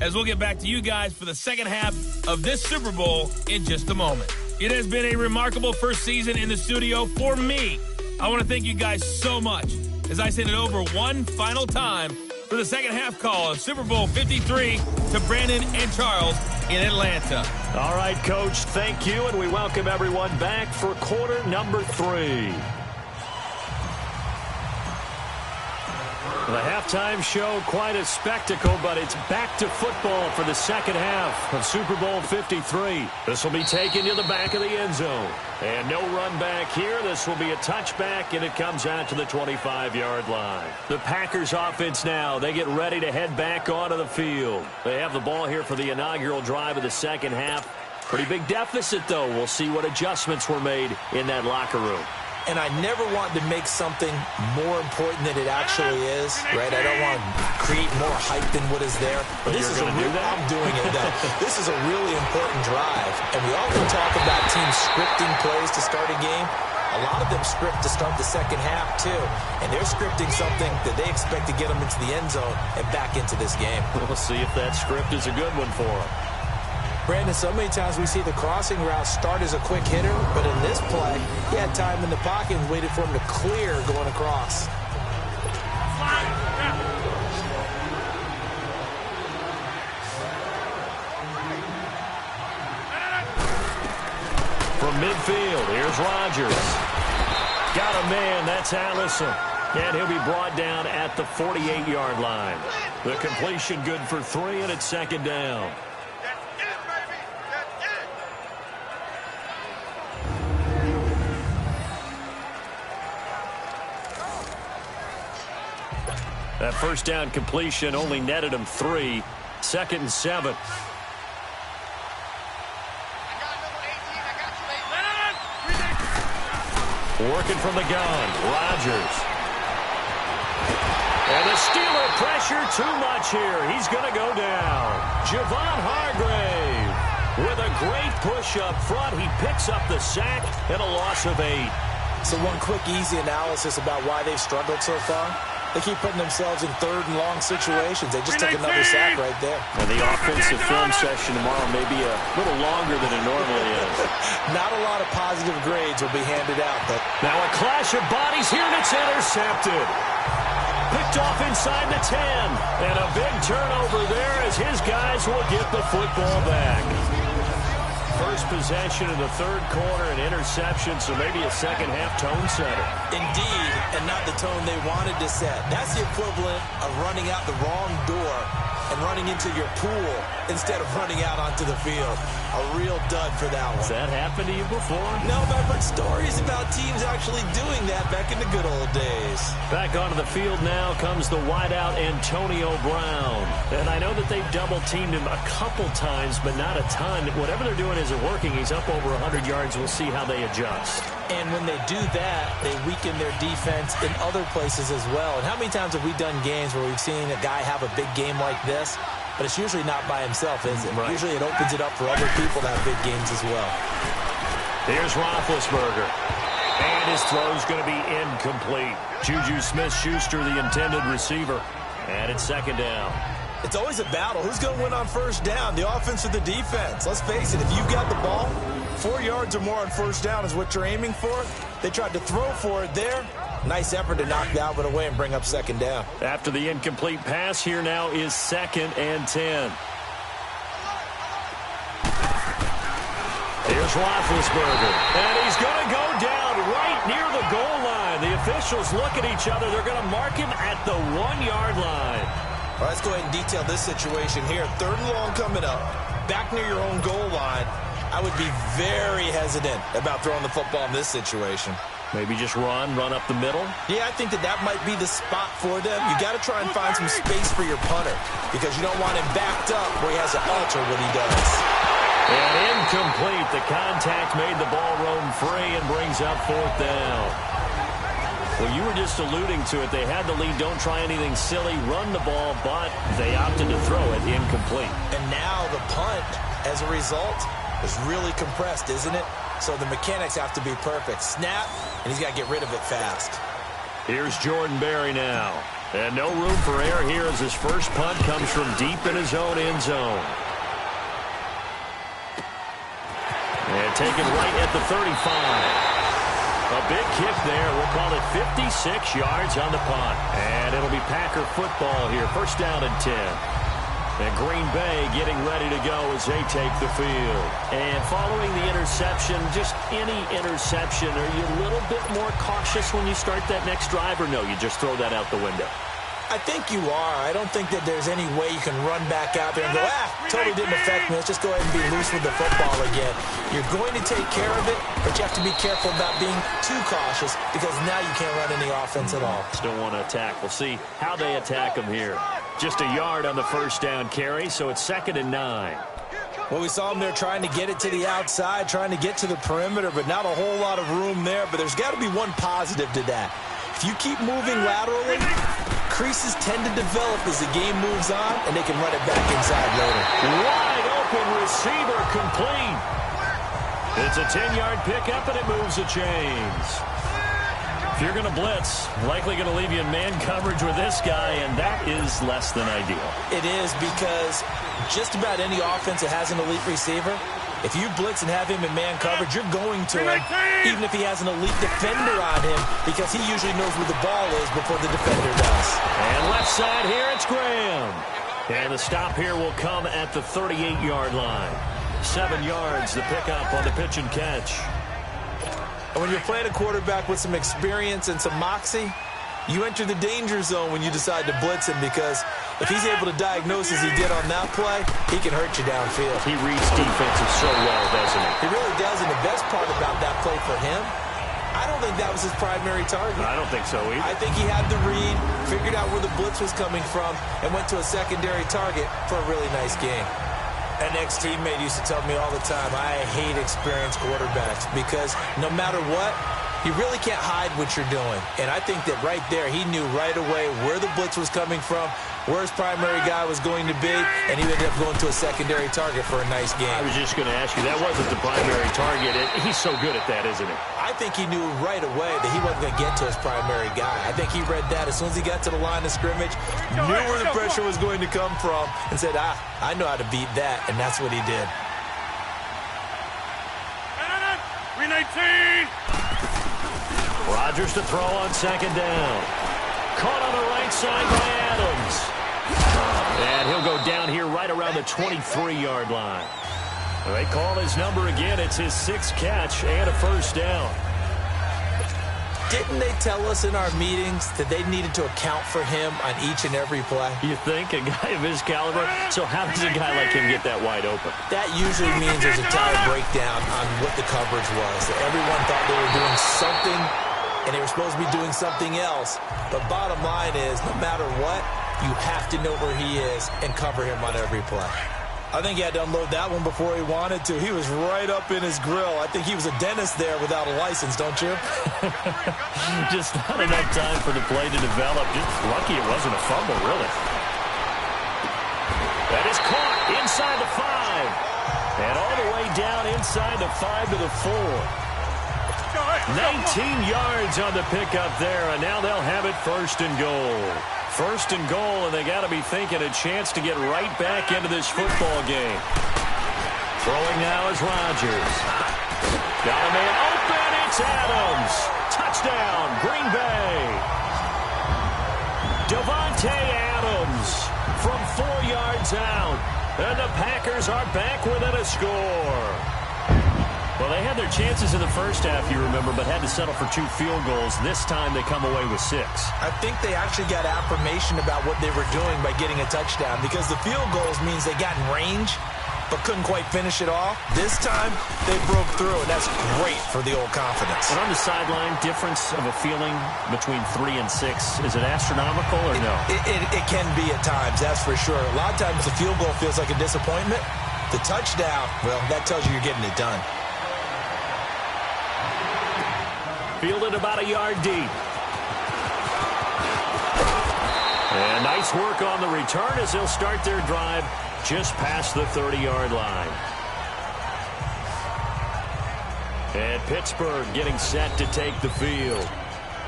as we'll get back to you guys for the second half of this Super Bowl in just a moment. It has been a remarkable first season in the studio for me. I want to thank you guys so much as I send it over one final time for the second half call of Super Bowl 53 to Brandon and Charles in Atlanta. All right, Coach, thank you, and we welcome everyone back for quarter number 3. The halftime show, quite a spectacle, but it's back to football for the second half of Super Bowl 53. This will be taken to the back of the end zone. And no run back here. This will be a touchback, and it comes out to the 25-yard line. The Packers offense now, they get ready to head back onto the field. They have the ball here for the inaugural drive of the second half. Pretty big deficit, though. We'll see what adjustments were made in that locker room. And I never want to make something more important than it actually is, right? I don't want to create more hype than what is there. But this you're is going to do that? I'm doing it, though. This is a really important drive. And we often talk about teams scripting plays to start a game. A lot of them script to start the second half, too. And they're scripting something that they expect to get them into the end zone and back into this game. We'll see if that script is a good one for them. Brandon, so many times we see the crossing route start as a quick hitter, but in this play, he had time in the pocket and waited for him to clear going across. From midfield, here's Rodgers. Got a man, that's Allison. And he'll be brought down at the 48-yard line. The completion good for 3, and it's second down. That first down completion only netted him 3. 2nd and 7. Working from the gun, Rodgers. And the Steeler pressure too much here. He's going to go down. Javon Hargrave with a great push up front. He picks up the sack and a loss of 8. So one quick, easy analysis about why they've struggled so far. They keep putting themselves in 3rd and long situations. They just took another sack right there. And the offensive film session tomorrow may be a little longer than it normally is. Not a lot of positive grades will be handed out. But now a clash of bodies here, and it's intercepted. Picked off inside the 10. And a big turnover there as his guys will get the football back. First possession of the 3rd quarter, an interception, so maybe a second-half tone setter. Indeed, and not the tone they wanted to set. That's the equivalent of running out the wrong door and running into your pool instead of running out onto the field. A real dud for that one. Has that happened to you before? No, but I've heard stories about teams actually doing that back in the good old days. Back onto the field now comes the wideout Antonio Brown. And I know that they've double-teamed him a couple times, but not a ton. Whatever they're doing isn't working. He's up over 100 yards. We'll see how they adjust. And when they do that, they weaken their defense in other places as well. And how many times have we done games where we've seen a guy have a big game like this, but it's usually not by himself, is it? Right. Usually it opens it up for other people to have big games as well. Here's Roethlisberger. And his throw's going to be incomplete. Juju Smith-Schuster, the intended receiver. And it's second down. It's always a battle. Who's going to win on first down, the offense or the defense? Let's face it, if you've got the ball, 4 yards or more on first down is what you're aiming for. They tried to throw for it there. Nice effort to knock that one away and bring up second down. After the incomplete pass, here now is 2nd and 10. Here's Roethlisberger. And he's going to go down right near the goal line. The officials look at each other. They're going to mark him at the 1-yard line. All right, let's go ahead and detail this situation here. 3rd and long coming up. Back near your own goal line. I would be very hesitant about throwing the football in this situation. Maybe just run up the middle? Yeah, I think that might be the spot for them. You got to try and find some space for your punter because you don't want him backed up where he has to alter what he does. And incomplete. The contact made the ball roam free and brings up 4th down. Well, you were just alluding to it. They had the lead. Don't try anything silly. Run the ball, but they opted to throw it incomplete. And now the punt, as a result, is really compressed, isn't it? So the mechanics have to be perfect. Snap, and he's got to get rid of it fast. Here's Jordan Berry now. And no room for error here as his first punt comes from deep in his own end zone. And taken right at the 35. A big kick there. We'll call it 56 yards on the punt. And it'll be Packer football here. First down and 10. And Green Bay getting ready to go as they take the field. And following the interception, just any interception, are you a little bit more cautious when you start that next drive, or no, you just throw that out the window? I think you are. I don't think that there's any way you can run back out there and go, totally didn't affect me. Let's just go ahead and be loose with the football again. You're going to take care of it, but you have to be careful about being too cautious because now you can't run any offense at all. Still want to attack. We'll see how they attack him here. Just a yard on the first down carry, so it's 2nd and 9. Well, we saw him there trying to get it to the outside, trying to get to the perimeter, but not a whole lot of room there. But there's got to be one positive to that. If you keep moving laterally, creases tend to develop as the game moves on, and they can run it back inside later. Wide open receiver complete. It's a 10-yard pickup, and it moves the chains. If you're going to blitz, likely going to leave you in man coverage with this guy, and that is less than ideal. It is because just about any offense that has an elite receiver, if you blitz and have him in man coverage, you're going to him, even if he has an elite defender on him, because he usually knows where the ball is before the defender does. And left side here, it's Graham. And the stop here will come at the 38-yard line. 7 yards, the pickup on the pitch and catch. And when you're playing a quarterback with some experience and some moxie, you enter the danger zone when you decide to blitz him, because if he's able to diagnose as he did on that play, he can hurt you downfield. He reads defenses so well, doesn't he? He really does, and the best part about that play for him, I don't think that was his primary target. I don't think so either. I think he had the read, figured out where the blitz was coming from, and went to a secondary target for a really nice game. An ex-teammate used to tell me all the time, I hate experienced quarterbacks because no matter what, you really can't hide what you're doing. And I think that right there, he knew right away where the blitz was coming from, where his primary guy was going to be, and he ended up going to a secondary target for a nice game. I was just going to ask you, that wasn't the primary target. He's so good at that, isn't he? I think he knew right away that he wasn't going to get to his primary guy. I think he read that as soon as he got to the line of scrimmage, knew where the pressure was going to come from, and said, I know how to beat that, and that's what he did. 319. Rodgers to throw on 2nd down. Caught on the right side by Adams. And he'll go down here right around the 23-yard line. They call his number again. It's his 6th catch and a first down. Didn't they tell us in our meetings that they needed to account for him on each and every play? You think? A guy of his caliber? So how does a guy like him get that wide open? That usually means there's a dire breakdown on what the coverage was. That everyone thought they were doing something, and they were supposed to be doing something else. But bottom line is, no matter what, you have to know where he is and cover him on every play. I think he had to unload that one before he wanted to. He was right up in his grill. I think he was a dentist there without a license, don't you? Just not enough time for the play to develop. Just lucky it wasn't a fumble, really. That is caught inside the 5. And all the way down inside the 5 to the 4. 19 yards on the pickup there, and now they'll have it 1st and goal. 1st and goal, and they got to be thinking a chance to get right back into this football game. Throwing now is Rodgers. Got a man open, it's Adams. Touchdown, Green Bay. Davante Adams from 4 yards out, and the Packers are back within a score. Well, they had their chances in the first half, you remember, but had to settle for 2 field goals. This time they come away with 6. I think they actually got affirmation about what they were doing by getting a touchdown, because the field goals means they got in range but couldn't quite finish it off. This time they broke through, and that's great for the old confidence. And on the sideline, difference of a feeling between 3 and 6, is it astronomical or no? It can be at times, that's for sure. A lot of times the field goal feels like a disappointment. The touchdown, well, that tells you you're getting it done. Fielded about a yard deep. And nice work on the return as they'll start their drive just past the 30-yard line. And Pittsburgh getting set to take the field.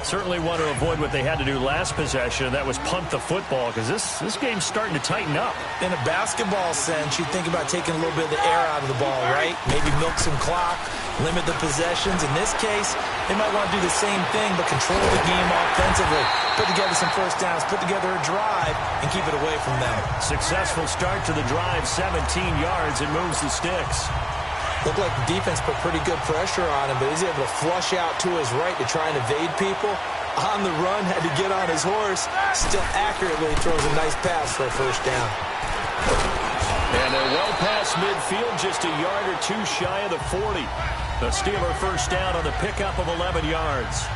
Certainly want to avoid what they had to do last possession, and that was punt the football, because this game's starting to tighten up. In a basketball sense, you think about taking a little bit of the air out of the ball, right? Maybe milk some clock, limit the possessions. In this case, they might want to do the same thing, but control the game offensively. Put together some first downs, put together a drive, and keep it away from them. Successful start to the drive, 17 yards, and moves the sticks. Looked like the defense put pretty good pressure on him, but he's able to flush out to his right to try and evade people. On the run, had to get on his horse. Still accurately throws a nice pass for a first down. And they're well past midfield, just a yard or two shy of the 40. The Steeler first down on the pickup of 11 yards.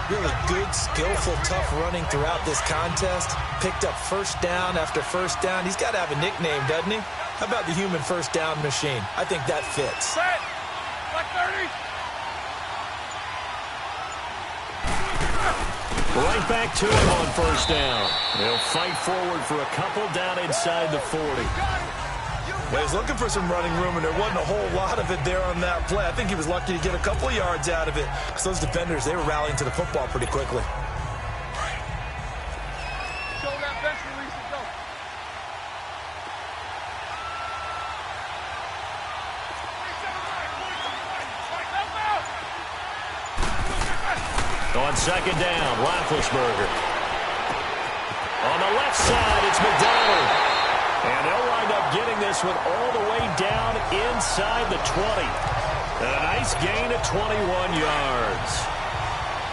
Really good, skillful, tough running throughout this contest. Picked up first down after first down. He's got to have a nickname, doesn't he? How about the human first down machine? I think that fits. Set. Like 30. Right back to him on first down. They'll fight forward for a couple down inside the 40. Well, he was looking for some running room, and there wasn't a whole lot of it there on that play. I think he was lucky to get a couple of yards out of it, because those defenders, they were rallying to the football pretty quickly. Show that bench release and go. On second down, Roethlisberger. On the left side, it's McDonald. And they'll wind up getting this one all the way down inside the 20. And a nice gain of 21 yards.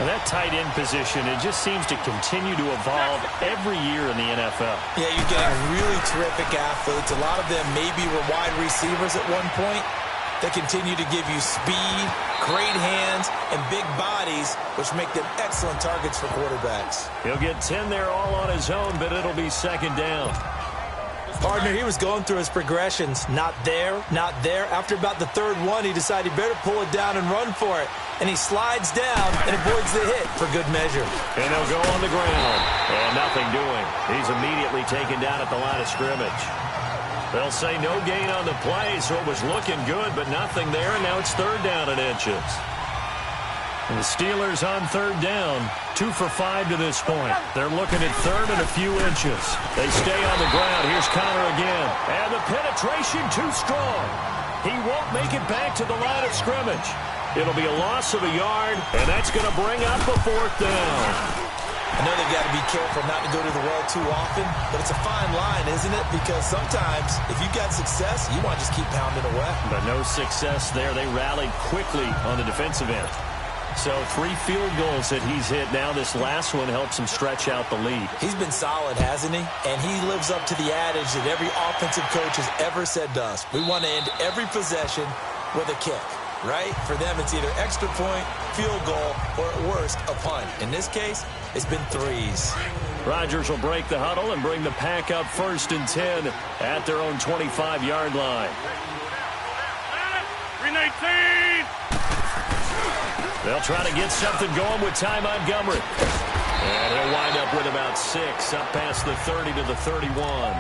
And that tight end position, it just seems to continue to evolve every year in the NFL. Yeah, you're getting really terrific athletes. A lot of them maybe were wide receivers at one point. They continue to give you speed, great hands, and big bodies, which make them excellent targets for quarterbacks. He'll get 10 there all on his own, but it'll be second down. Partner, he was going through his progressions. Not there, not there. After about the third one, he decided he better pull it down and run for it. And he slides down and avoids the hit for good measure. And he'll go on the ground. And nothing doing. He's immediately taken down at the line of scrimmage. They'll say no gain on the play, so it was looking good, but nothing there, and now it's third down in inches. And the Steelers on third down, 2 for 5 to this point. They're looking at third and a few inches. They stay on the ground. Here's Connor again. And the penetration too strong. He won't make it back to the line of scrimmage. It'll be a loss of a yard, and that's going to bring up a fourth down. I know they've got to be careful not to go to the well too often, but it's a fine line, isn't it? Because sometimes, if you've got success, you want to just keep pounding away. But no success there. They rallied quickly on the defensive end. So 3 field goals that he's hit now. This last one helps him stretch out the lead. He's been solid, hasn't he? And he lives up to the adage that every offensive coach has ever said to us. We want to end every possession with a kick. Right? For them, it's either extra point, field goal, or at worst, a punt. In this case, it's been 3s. Rodgers will break the huddle and bring the pack up 1st and 10 at their own 25-yard line. 319. They'll try to get something going with Ty Montgomery. And he'll wind up with about 6 up past the 30 to the 31.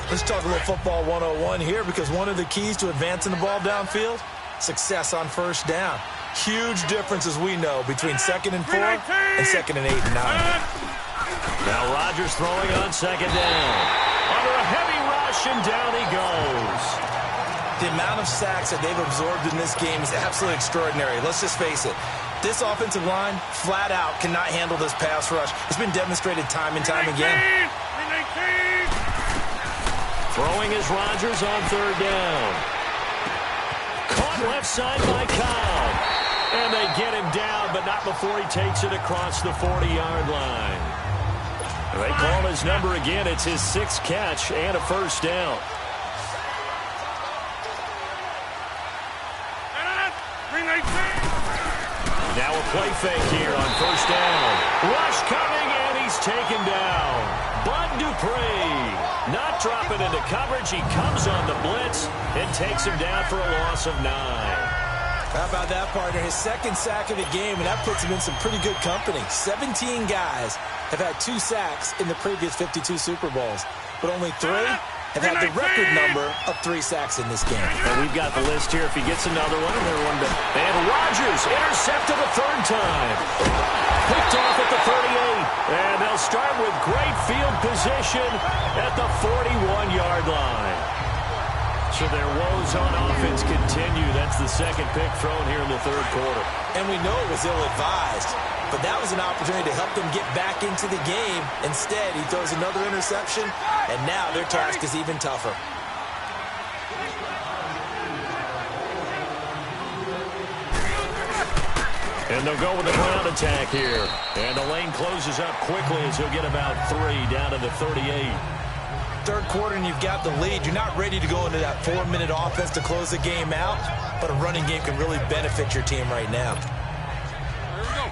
Let's talk a little football 101 here, because one of the keys to advancing the ball downfield, success on first down. Huge difference, as we know, between 2nd and 4 and 2nd and 8 and 9. Now Rodgers throwing on second down. Under a heavy rush, and down he goes. The amount of sacks that they've absorbed in this game is absolutely extraordinary. Let's just face it. This offensive line, flat out, cannot handle this pass rush. It's been demonstrated time and time again. 319. Throwing is Rodgers on third down. Caught left side by Cobb. And they get him down, but not before he takes it across the 40-yard line. They call his number again. It's his 6th catch and a first down. 319. Now a play fake here on first down. Rush coming, and he's taken down. Bud Dupree not dropping into coverage. He comes on the blitz and takes him down for a loss of 9. How about that, partner? His 2nd sack of the game, and that puts him in some pretty good company. 17 guys have had 2 sacks in the previous 52 Super Bowls, but only 3 have had the record number of 3 sacks in this game. And we've got the list here. If he gets another one, and Rodgers intercepted a 3rd time. Picked off at the 38. And they'll start with great field position at the 41-yard line. So their woes on offense continue. That's the 2nd pick thrown here in the 3rd quarter. And we know it was ill-advised, but that was an opportunity to help them get back into the game. Instead, he throws another interception, and now their task is even tougher. And they'll go with the ground attack here. And the lane closes up quickly as he'll get about 3 down to the 38. Third quarter and you've got the lead. You're not ready to go into that 4-minute offense to close the game out, but a running game can really benefit your team right now. Here we go.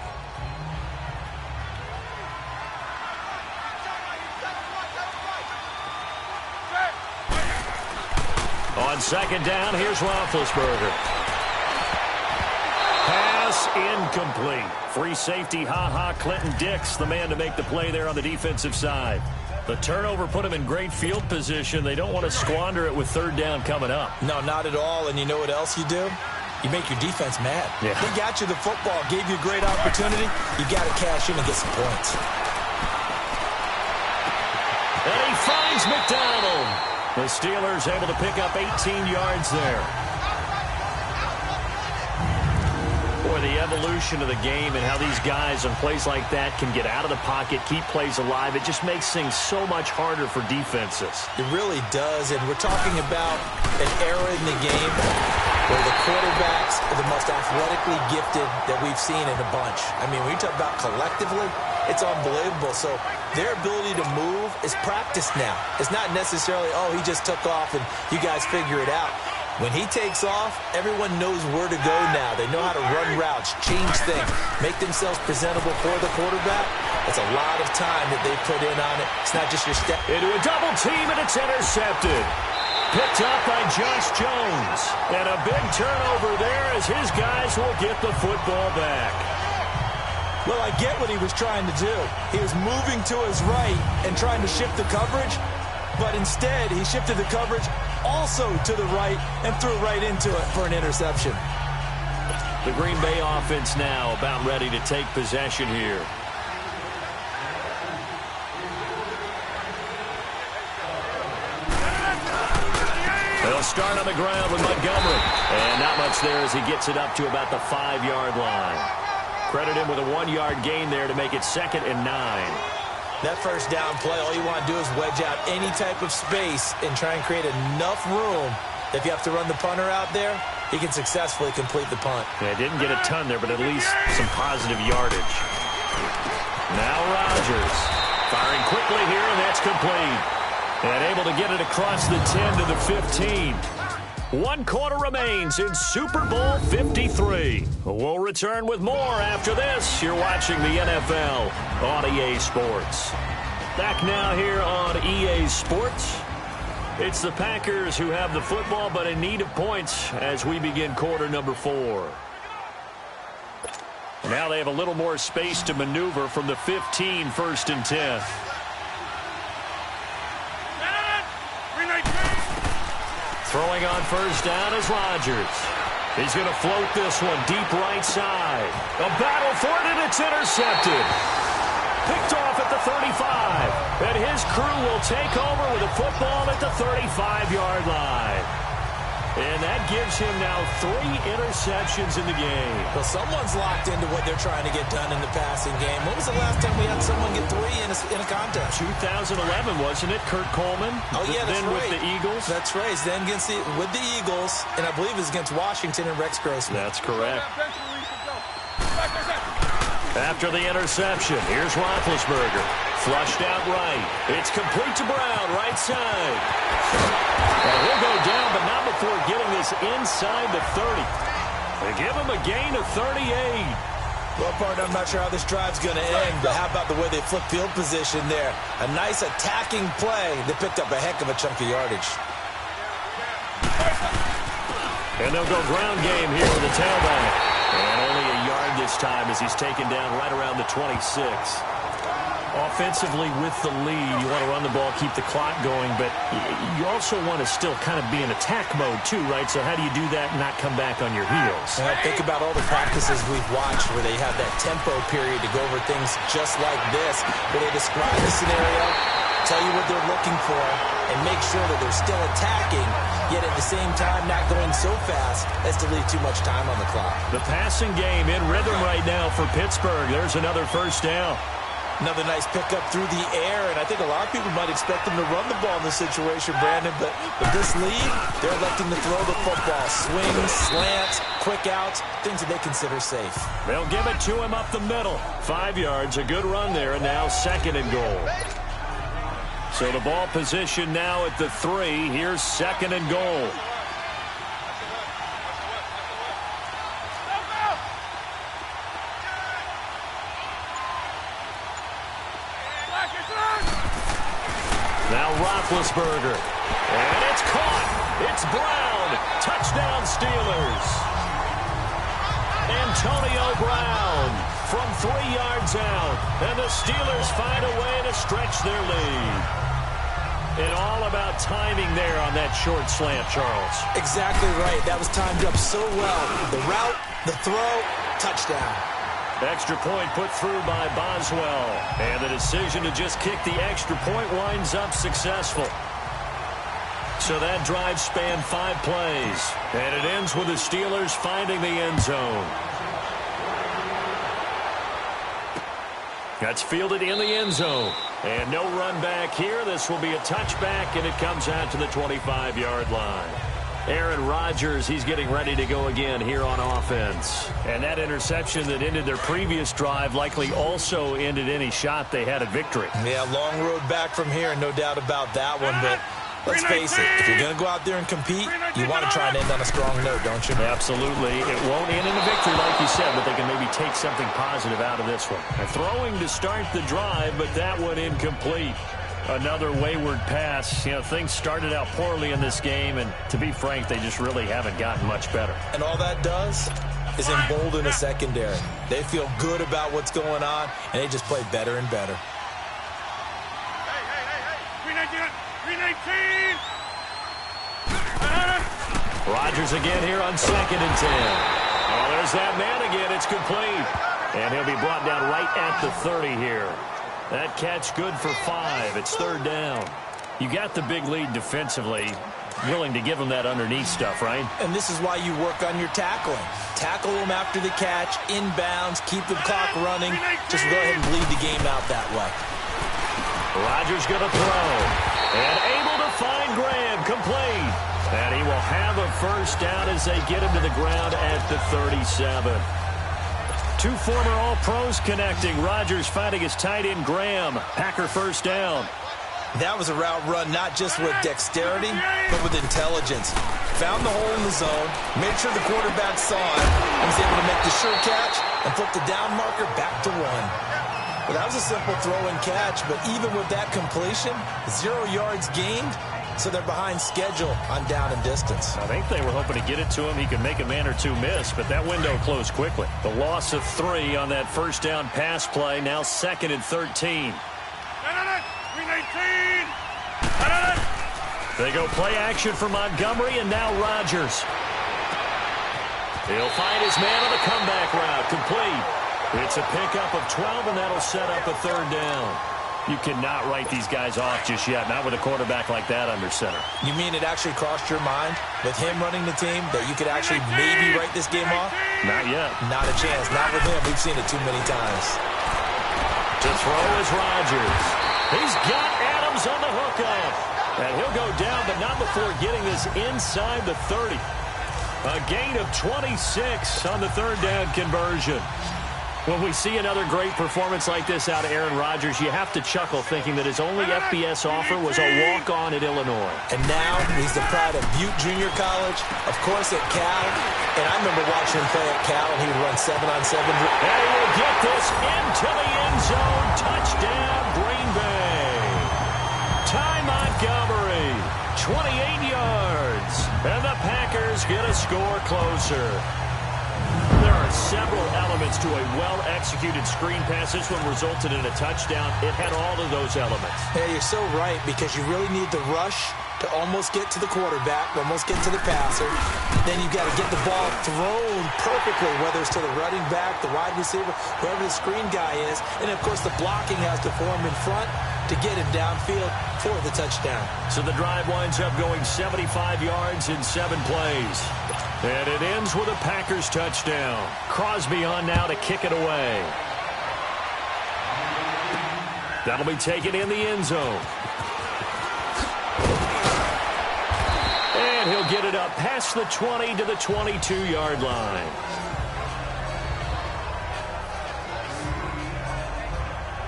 On second down, here's Roethlisberger. Pass incomplete. Free safety, Clinton Dix, the man to make the play there on the defensive side. The turnover put him in great field position. They don't want to squander it with third down coming up. No, not at all. And you know what else you do? You make your defense mad. Yeah. They got you the football, gave you a great opportunity. You got to cash in and get some points. And he finds McDonald. The Steelers able to pick up 18 yards there. Boy, the evolution of the game and how these guys on plays like that can get out of the pocket, keep plays alive, it just makes things so much harder for defenses. It really does, and we're talking about an era in the game where the quarterbacks are the most athletically gifted that we've seen in a bunch. I mean, when you talk about collectively, it's unbelievable. So their ability to move is practiced now. It's not necessarily, oh, he just took off and you guys figure it out. When he takes off, everyone knows where to go now. They know how to run routes, change things, make themselves presentable for the quarterback. It's a lot of time that they put in on it. It's not just your step. Into a double team, and it's intercepted. Picked up by Josh Jones. And a big turnover there as his guys will get the football back. Well, I get what he was trying to do. He was moving to his right and trying to shift the coverage, but instead he shifted the coverage also to the right and threw right into it for an interception. The Green Bay offense now about ready to take possession here. They'll start on the ground with Montgomery. And not much there as he gets it up to about the 5-yard line. Credit him with a 1-yard gain there to make it 2nd and 9. That first down play, all you want to do is wedge out any type of space and try and create enough room. If you have to run the punter out there, he can successfully complete the punt. Yeah, didn't get a ton there, but at least some positive yardage. Now Rodgers firing quickly here, and that's complete. And able to get it across the 10 to the 15. 1 quarter remains in Super Bowl 53. We'll return with more after this. You're watching the NFL on EA Sports. Back now here on EA Sports. It's the Packers who have the football but in need of points as we begin quarter number 4. Now they have a little more space to maneuver from the 15, 1st and 10. Throwing on first down is Rodgers. He's going to float this one deep right side. A battle for it, and it's intercepted. Picked off at the 35. And his crew will take over with a football at the 35-yard line. And that gives him now 3 interceptions in the game. Well, someone's locked into what they're trying to get done in the passing game. When was the last time we had someone get 3 in a contest? 2011, wasn't it? Kurt Coleman? Oh, yeah, that's then right. With the Eagles? That's right. Then with the Eagles, and I believe it was against Washington and Rex Grossman. That's correct. After the interception, here's Roethlisberger. Flushed out right. It's complete to Brown, right side. And he'll go down, but not before getting this inside the 30. They give him a gain of 38. Well, partner, I'm not sure how this drive's going to end, but how about the way they flip field position there? A nice attacking play that picked up a heck of a chunk of yardage. And they'll go ground game here with the tailback. And only a yard this time as he's taken down right around the 26. Offensively with the lead, you want to run the ball, keep the clock going, but you also want to still kind of be in attack mode too, right? So how do you do that and not come back on your heels? Think about all the practices we've watched where they have that tempo period to go over things just like this, where they describe the scenario, tell you what they're looking for, and make sure that they're still attacking, yet at the same time not going so fast as to leave too much time on the clock. The passing game in rhythm right now for Pittsburgh. There's another first down. Another nice pickup through the air, and I think a lot of people might expect him to run the ball in this situation, Brandon, but with this lead, they're electing to throw the football. Swings, slants, quick outs, things that they consider safe. They'll give it to him up the middle. 5 yards, a good run there, and now 2nd and goal. So the ball position now at the 3. Here's 2nd and goal. Now Roethlisberger. And it's caught. It's Brown. Touchdown Steelers. Antonio Brown from 3 yards out. And the Steelers find a way to stretch their lead. And all about timing there on that short slant, Charles. Exactly right. That was timed up so well. The route, the throw, touchdown. Extra point put through by Boswell. And the decision to just kick the extra point winds up successful. So that drive spanned 5 plays. And it ends with the Steelers finding the end zone. That's fielded in the end zone. And no run back here. This will be a touchback, and it comes out to the 25-yard line. Aaron Rodgers, he's getting ready to go again here on offense. And that interception that ended their previous drive likely also ended any shot they had at victory. Yeah, long road back from here, no doubt about that one. But let's face it, if you're going to go out there and compete, you want to try and end on a strong note, don't you? Absolutely. It won't end in a victory, like you said, but they can maybe take something positive out of this one. And throwing to start the drive, but that one incomplete. Another wayward pass. You know, things started out poorly in this game, and to be frank, they just really haven't gotten much better. And all that does is embolden a secondary. They feel good about what's going on, and they just play better and better. Hey. 319! Rodgers again here on 2nd and 10. Oh, there's that man again. It's complete. And he'll be brought down right at the 30 here. That catch good for 5. It's 3rd down. You got the big lead defensively. Willing to give them that underneath stuff, right? And this is why you work on your tackling. Tackle them after the catch, inbounds, keep the clock running. Just go ahead and bleed the game out that way. Rodgers going to throw. And able to find Graham, complete. And he will have a 1st down as they get him to the ground at the 37. 2 former All-Pros connecting. Rodgers finding his tight end, Graham. Packer 1st down. That was a route run not just with dexterity, but with intelligence. Found the hole in the zone, made sure the quarterback saw it, and was able to make the sure catch and flip the down marker back to 1. Well, that was a simple throw and catch, but even with that completion, 0 yards gained, so they're behind schedule on down and distance. I think they were hoping to get it to him. He could make a man or 2 miss, but that window closed quickly. The loss of 3 on that 1st down pass play, now 2nd and 13. 319! They go play action for Montgomery, and now Rodgers. He'll find his man on the comeback route, complete. It's a pickup of 12, and that'll set up a 3rd down. You cannot write these guys off just yet, not with a quarterback like that under center. You mean it actually crossed your mind with him running the team that you could actually maybe write this game off? Not yet. Not a chance. Not with him. We've seen it too many times. To throw is Rodgers. He's got Adams on the hookup. And he'll go down, but not before getting this inside the 30. A gain of 26 on the 3rd down conversion. When we see another great performance like this out of Aaron Rodgers, you have to chuckle thinking that his only FBS offer was a walk-on at Illinois. And now he's the pride of Butte Junior College, of course at Cal. And I remember watching him play at Cal, and he would run 7-on-7. And he will get this into the end zone. Touchdown, Green Bay. Ty Montgomery, 28 yards. And the Packers get a score closer. There are several elements to a well-executed screen pass. This one resulted in a touchdown. It had all of those elements. Yeah, you're so right, because you really need the rush to almost get to the quarterback, almost get to the passer. Then you've got to get the ball thrown perfectly, whether it's to the running back, the wide receiver, whoever the screen guy is. And, of course, the blocking has to form in front to get him downfield for the touchdown. So the drive winds up going 75 yards in 7 plays. And it ends with a Packers touchdown. Crosby on now to kick it away. That'll be taken in the end zone. And he'll get it up past the 20 to the 22-yard line.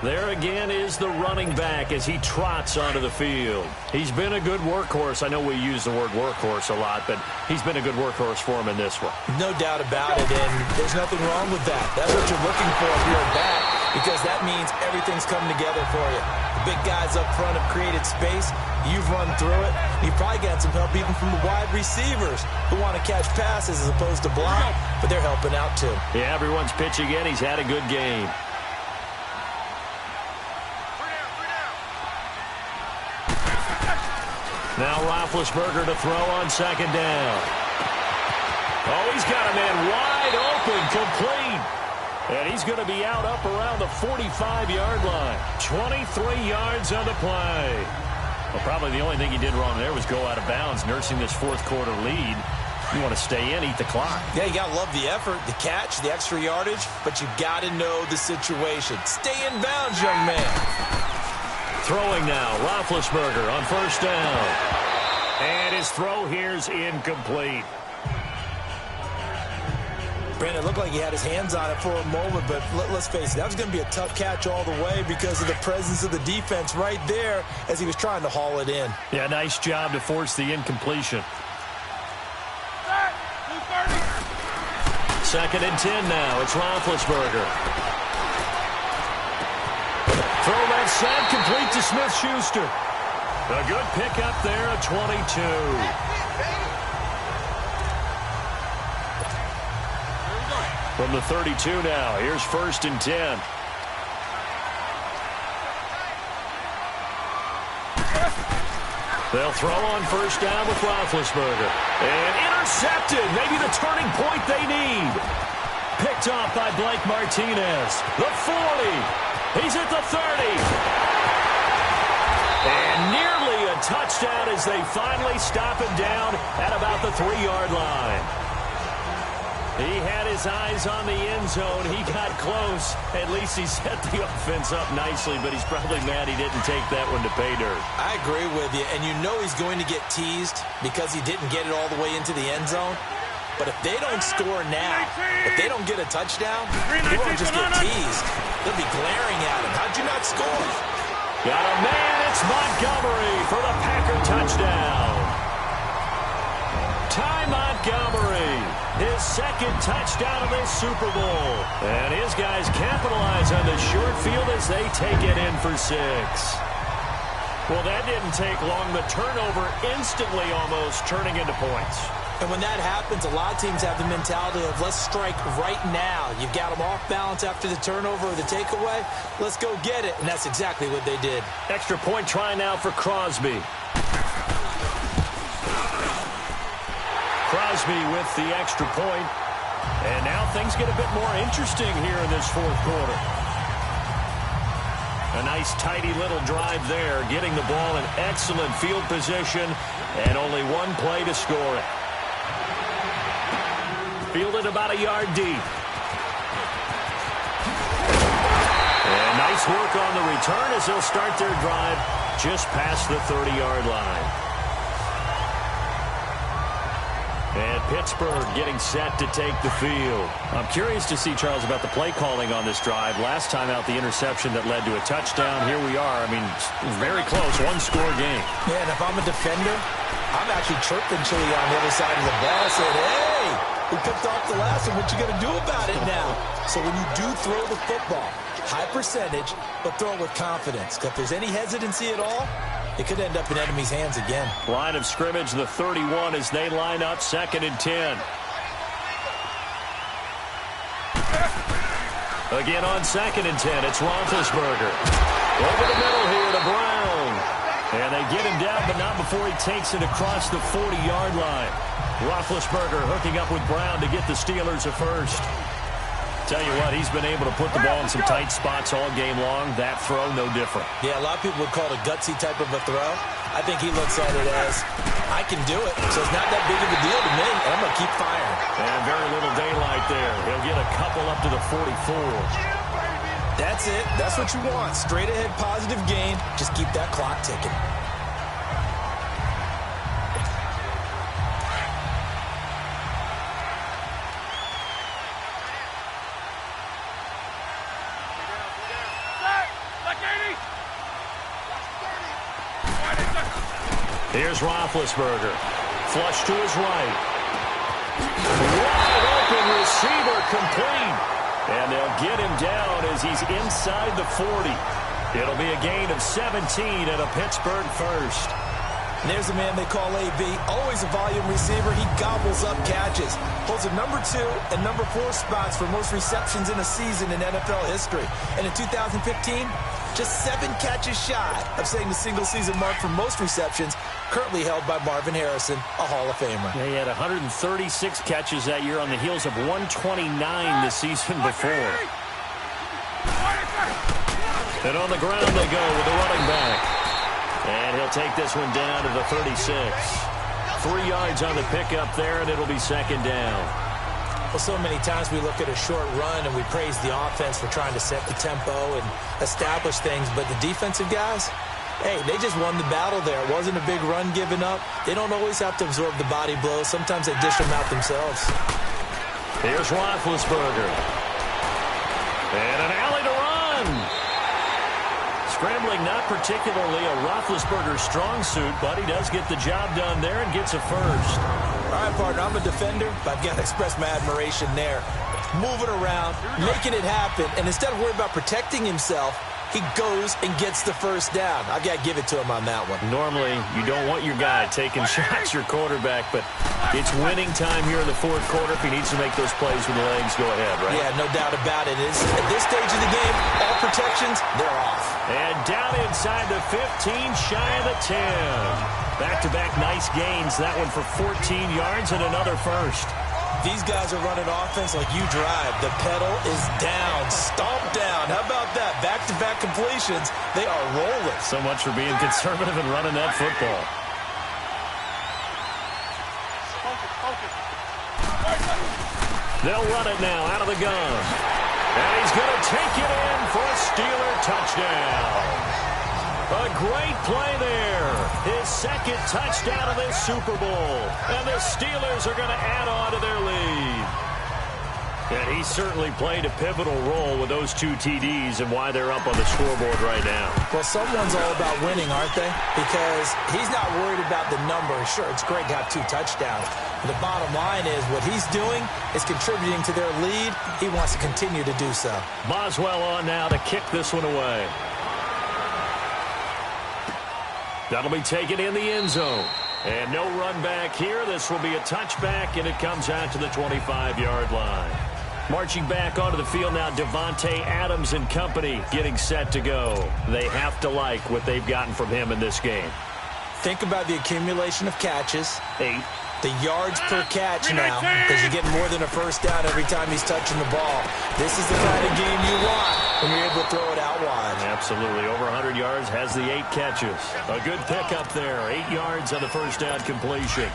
There again is the running back as he trots onto the field. He's been a good workhorse. I know we use the word workhorse a lot, but he's been a good workhorse for him in this one. No doubt about it, and there's nothing wrong with that. That's what you're looking for if you're a back, because that means everything's coming together for you. The big guys up front have created space. You've run through it. You've probably got some help even from the wide receivers who want to catch passes as opposed to block, but they're helping out too. Yeah, everyone's pitching in. He's had a good game. Now Roethlisberger to throw on second down. Oh, he's got a man wide open, complete. And he's going to be out up around the 45-yard line. 23 yards on the play. Well, probably the only thing he did wrong there was go out of bounds, nursing this fourth-quarter lead. You want to stay in, eat the clock. Yeah, you got to love the effort, the catch, the extra yardage, but you got to know the situation. Stay in bounds, young man. Throwing now, Roethlisberger on first down. And his throw here's incomplete. Brandon, it looked like he had his hands on it for a moment, but let's face it, that was going to be a tough catch all the way because of the presence of the defense right there as he was trying to haul it in. Yeah, nice job to force the incompletion. Second and 10 now. It's Roethlisberger. Throw that set, complete to Smith-Schuster. A good pickup there at 22. From the 32 now, here's first and 10. They'll throw on first down with Roethlisberger. And intercepted, maybe the turning point they need. Picked off by Blake Martinez. The 40. He's at the 30. And nearly a touchdown as they finally stop him down at about the 3-yard line. He had his eyes on the end zone. He got close. At least he set the offense up nicely, but he's probably mad he didn't take that one to pay dirt. I agree with you, and you know he's going to get teased because he didn't get it all the way into the end zone. But if they don't score now, if they don't get a touchdown, they won't just get teased. They'll be glaring at him. How'd you not score? Got a man. It's Montgomery for the Packer touchdown. Ty Montgomery, his second touchdown of this Super Bowl. And his guys capitalize on the short field as they take it in for 6. Well, that didn't take long. The turnover instantly almost turning into points. And when that happens, a lot of teams have the mentality of let's strike right now. You've got them off balance after the turnover or the takeaway. Let's go get it. And that's exactly what they did. Extra point try now for Crosby. Crosby with the extra point. And now things get a bit more interesting here in this fourth quarter. A nice, tidy little drive there, getting the ball in excellent field position, and only one play to score it. Fielded about a yard deep. And nice work on the return as they'll start their drive just past the 30-yard line. And Pittsburgh getting set to take the field. I'm curious to see, Charles, about the play calling on this drive. Last time out, the interception that led to a touchdown. Here we are. I mean, very close, one-score game. Yeah, and if I'm a defender, I'm actually chirping Chili on the other side of the ball. I said, hey, we picked off the last one. What you going to do about it now? So when you do throw the football, high percentage, but throw it with confidence. If there's any hesitancy at all, it could end up in enemy's hands again. Line of scrimmage, the 31 as they line up second and 10. Again on second and 10, it's Roethlisberger. Over the middle here to Brown. And they get him down, but not before he takes it across the 40-yard line. Roethlisberger hooking up with Brown to get the Steelers a first. Tell you what, he's been able to put the ball in some tight spots all game long. That throw, no different. Yeah, a lot of people would call it a gutsy type of a throw. I think he looks at it as, I can do it, so it's not that big of a deal to me, and I'm going to keep firing. And very little daylight there. He'll get a couple up to the 44. That's it. That's what you want. Straight ahead positive gain. Just keep that clock ticking. Here's Roethlisberger. Flush to his right. Wide open receiver complete. And they'll get him down as he's inside the 40. It'll be a gain of 17 and a Pittsburgh first. And there's a man they call AB. Always a volume receiver. He gobbles up catches. Holds a number 2 and number 4 spots for most receptions in a season in NFL history. And in 2015, just 7 catches shy of setting the single-season mark for most receptions, currently held by Marvin Harrison, a Hall of Famer. Yeah, he had 136 catches that year on the heels of 129 the season before. And on the ground they go with the running back. And he'll take this one down to the 36. 3 yards on the pickup there, and it'll be second down. Well, so many times we look at a short run and we praise the offense for trying to set the tempo and establish things, but the defensive guys, hey, they just won the battle there. It wasn't a big run given up. They don't always have to absorb the body blows. Sometimes they dish them out themselves. Here's Roethlisberger. And an alley to run. Scrambling, not particularly a Roethlisberger strong suit, but he does get the job done there and gets a first. All right, partner, I'm a defender, but I've got to express my admiration there. Moving around, making it happen, and instead of worrying about protecting himself, he goes and gets the first down. I've got to give it to him on that one. Normally, you don't want your guy taking shots, your quarterback, but it's winning time here in the fourth quarter. If he needs to make those plays with the legs, go ahead, right? Yeah, no doubt about it. At this stage of the game, all protections, they're off. And down inside the 15, shy of the 10. Back-to-back nice gains. That one for 14 yards and another first. These guys are running offense like you drive. The pedal is down, stomped down. How about that? Back-to-back completions. They are rolling. So much for being conservative and running that football. They'll run it now out of the gun. And he's going to take it in for a Steeler touchdown. A great play there. His second touchdown of this Super Bowl. And the Steelers are going to add on to their lead. And he certainly played a pivotal role with those 2 TDs and why they're up on the scoreboard right now. Well, someone's all about winning, aren't they? Because he's not worried about the numbers. Sure, it's great to have 2 touchdowns. But the bottom line is what he's doing is contributing to their lead. He wants to continue to do so. Boswell on now to kick this one away. That'll be taken in the end zone. And no run back here. This will be a touchback, and it comes out to the 25-yard line. Marching back onto the field now, Devontae Adams and company getting set to go. They have to like what they've gotten from him in this game. Think about the accumulation of catches. 8. The yards per catch now, because you're getting more than a first down every time he's touching the ball. This is the kind of game you want when you're able to throw it out wide. Absolutely. Over 100 yards, has the 8 catches. A good pickup there. 8 yards on the first down completion.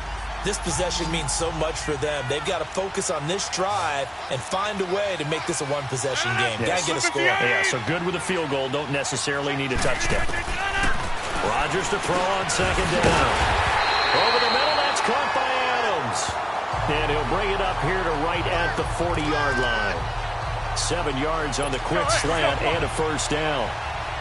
This possession means so much for them. They've got to focus on this drive and find a way to make this a one-possession game. Yes. Got to get a score. Yeah, so good with a field goal. Don't necessarily need a touchdown. Rodgers to throw on second down. Over the middle, that's caught by Adams. And he'll bring it up here to right at the 40-yard line. 7 yards on the quick slant and a first down.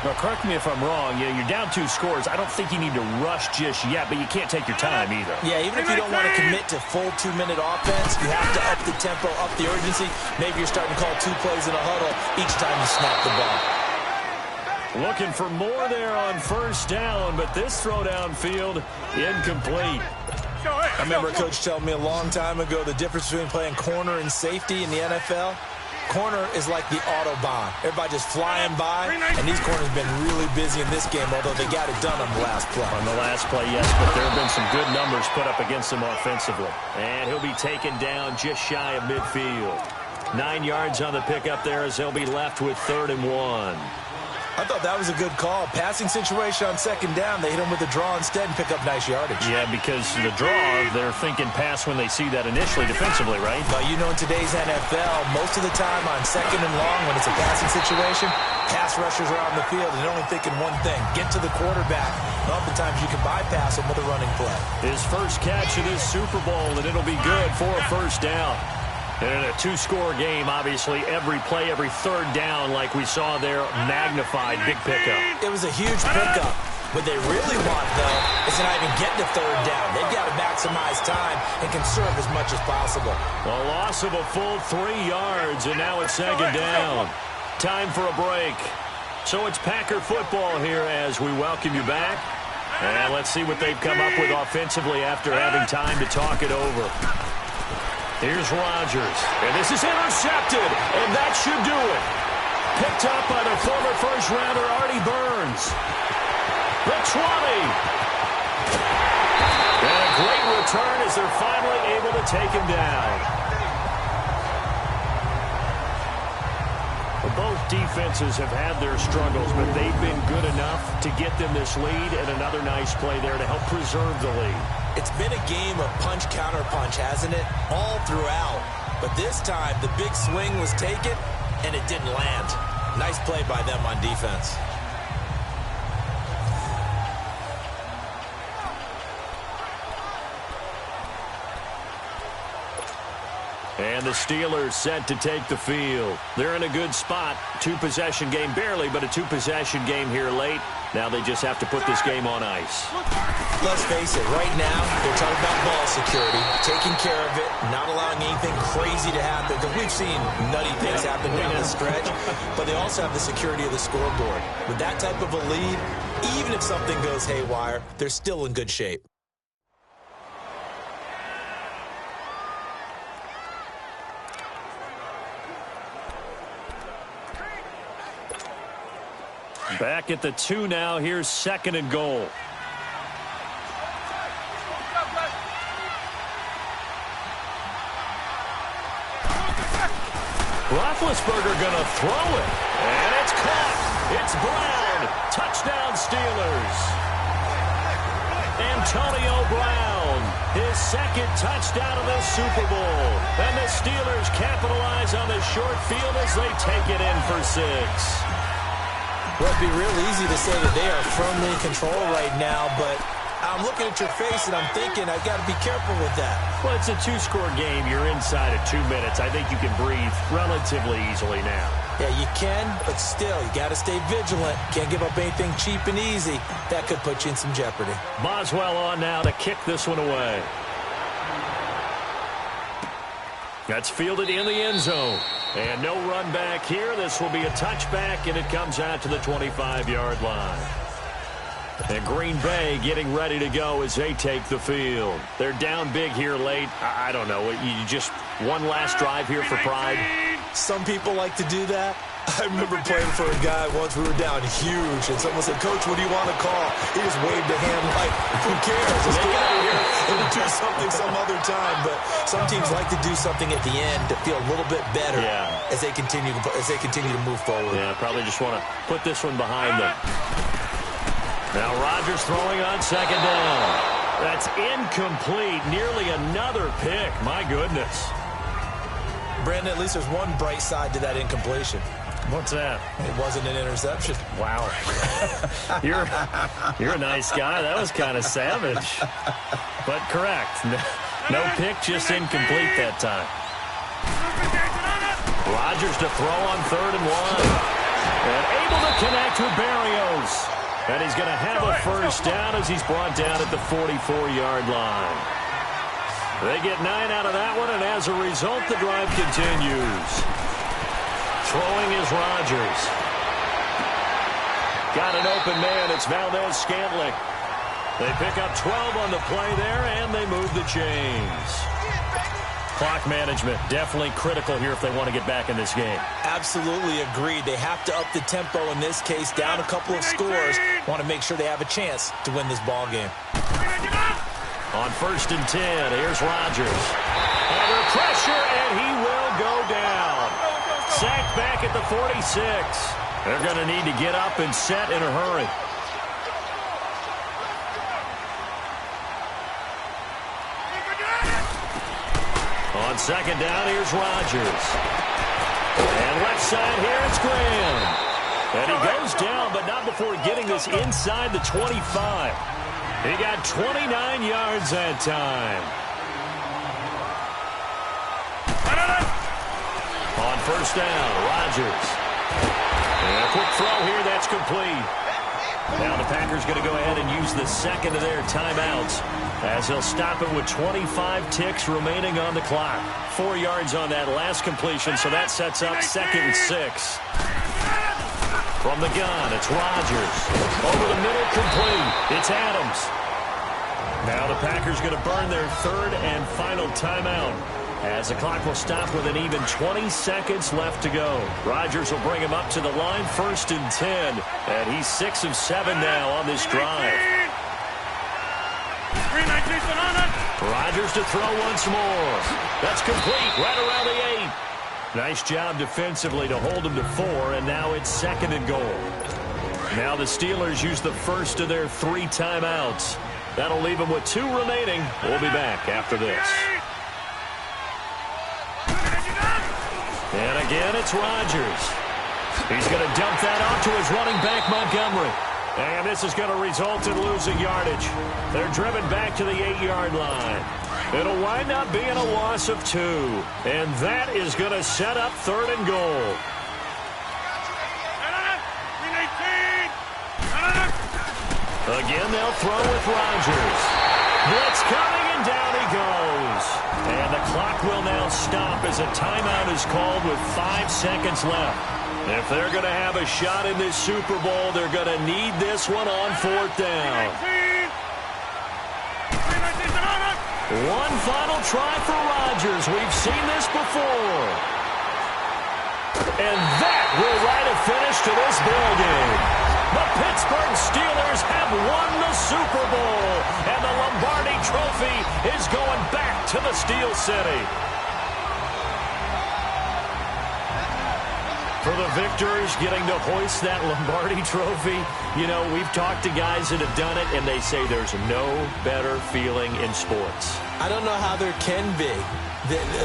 Now, correct me if I'm wrong. You're down 2 scores. I don't think you need to rush just yet, but you can't take your time either. Yeah, even if you don't want to commit to full 2-minute offense, you have to up the tempo, up the urgency. Maybe you're starting to call 2 plays in a huddle each time you snap the ball. Looking for more there on first down, but this throw downfield incomplete. I remember a coach telling me a long time ago the difference between playing corner and safety in the NFL. Corner is like the Autobahn. Everybody just flying by, and these corners have been really busy in this game, although they got it done on the last play. On the last play, yes, but there have been some good numbers put up against him offensively. And he'll be taken down just shy of midfield. 9 yards on the pickup there as they'll be left with 3rd and 1. I thought that was a good call. Passing situation on 2nd down. They hit him with a draw instead and pick up nice yardage. Yeah, because the draw, they're thinking pass when they see that initially defensively, right? But you know, in today's NFL, most of the time on 2nd and long, when it's a passing situation, pass rushers are on the field and they're only thinking one thing, get to the quarterback. Oftentimes you can bypass him with a running play. His first catch of this Super Bowl, and it'll be good for a 1st down. And in a 2-score game, obviously, every play, every 3rd down, like we saw there, magnified, big pickup. It was a huge pickup. What they really want, though, is to not even get to 3rd down. They've got to maximize time and conserve as much as possible. A loss of a full 3 yards, and now it's 2nd down. Time for a break. So it's Packer football here as we welcome you back. And let's see what they've come up with offensively after having time to talk it over. Here's Rodgers, and this is intercepted, and that should do it. Picked up by their former first-rounder, Artie Burns. The 20. And a great return as they're finally able to take him down. Both defenses have had their struggles, but they've been good enough to get them this lead, and another nice play there to help preserve the lead. It's been a game of punch-counter-punch, hasn't it? All throughout. But this time, the big swing was taken, and it didn't land. Nice play by them on defense. And the Steelers set to take the field. They're in a good spot. 2-possession game, barely, but a 2-possession game here late. Now they just have to put this game on ice. Let's face it, right now, they're talking about ball security, taking care of it, not allowing anything crazy to happen, because we've seen nutty things happen down the stretch, but they also have the security of the scoreboard. With that type of a lead, even if something goes haywire, they're still in good shape. Back at the 2 now. Here's 2nd and goal. Roethlisberger going to throw it. And it's caught. It's Brown. Touchdown Steelers. Antonio Brown. His 2nd touchdown of the Super Bowl. And the Steelers capitalize on the short field as they take it in for 6. Well, it'd be real easy to say that they are firmly in control right now, but I'm looking at your face and I'm thinking I've got to be careful with that. Well, it's a 2-score game. You're inside of 2 minutes. I think you can breathe relatively easily now. Yeah, you can, but still, you got to stay vigilant. Can't give up anything cheap and easy. That could put you in some jeopardy. Boswell on now to kick this one away. That's fielded in the end zone. And no run back here. This will be a touchback, and it comes out to the 25-yard line. And Green Bay getting ready to go as they take the field. They're down big here late. I don't know. You just one last drive here for pride. Some people like to do that. I remember playing for a guy once. We were down huge, and someone said, "Coach, what do you want to call?" He just waved a hand like, "Who cares? Let's get out of here and do something some other time." But some teams like to do something at the end to feel a little bit better as they continue to move forward. Yeah, probably just want to put this one behind them. Now Rodgers throwing on 2nd down. That's incomplete. Nearly another pick. My goodness. Brandon, at least there's one bright side to that incompletion. What's that? It wasn't an interception. Wow. You're a nice guy. That was kind of savage. But correct. No pick, just incomplete that time. Rodgers to throw on 3rd and 1. And able to connect with Barrios. And he's going to have a 1st down as he's brought down at the 44-yard line. They get 9 out of that one, and as a result, the drive continues. Throwing is Rodgers. Got an open man. It's Valdez-Scantling. They pick up 12 on the play there, and they move the chains. Clock management, definitely critical here if they want to get back in this game. Absolutely agreed. They have to up the tempo in this case, down a couple of scores. Want to make sure they have a chance to win this ball game. On 1st and 10, here's Rodgers. Under pressure, and he will go down. back at the 46. They're going to need to get up and set in a hurry. On second down, here's Rodgers. And left side here, it's Graham. And he goes down, but not before getting this inside the 25. He got 29 yards that time. On first down, Rodgers. And a quick throw here, that's complete. Now the Packers going to go ahead and use the second of their timeouts as they'll stop it with 25 ticks remaining on the clock. 4 yards on that last completion, so that sets up 2nd and 6. From the gun, it's Rodgers. Over the middle, complete. It's Adams. Now the Packers going to burn their 3rd and final timeout as the clock will stop with an even 20 seconds left to go. Rodgers will bring him up to the line, 1st and 10. And he's 6 of 7 now on this drive. Rodgers to throw once more. That's complete, right around the 8. Nice job defensively to hold him to 4, and now it's 2nd and goal. Now the Steelers use the first of their 3 timeouts. That'll leave them with 2 remaining. We'll be back after this. And again, it's Rodgers. He's going to dump that off to his running back, Montgomery. And this is going to result in losing yardage. They're driven back to the 8-yard line. It'll wind up being a loss of 2. And that is going to set up 3rd and goal. Again, they'll throw with Rodgers. Blitz coming, and down he goes. And the clock will now stop as a timeout is called with 5 seconds left. If they're going to have a shot in this Super Bowl, they're going to need this one on 4th down. One final try for Rodgers. We've seen this before. And that will write a finish to this ball game. The Pittsburgh Steelers have won the Super Bowl, and the Lombardi Trophy is going back to the Steel City. For the victors, getting to hoist that Lombardi Trophy, you know, we've talked to guys that have done it, and they say there's no better feeling in sports. I don't know how there can be.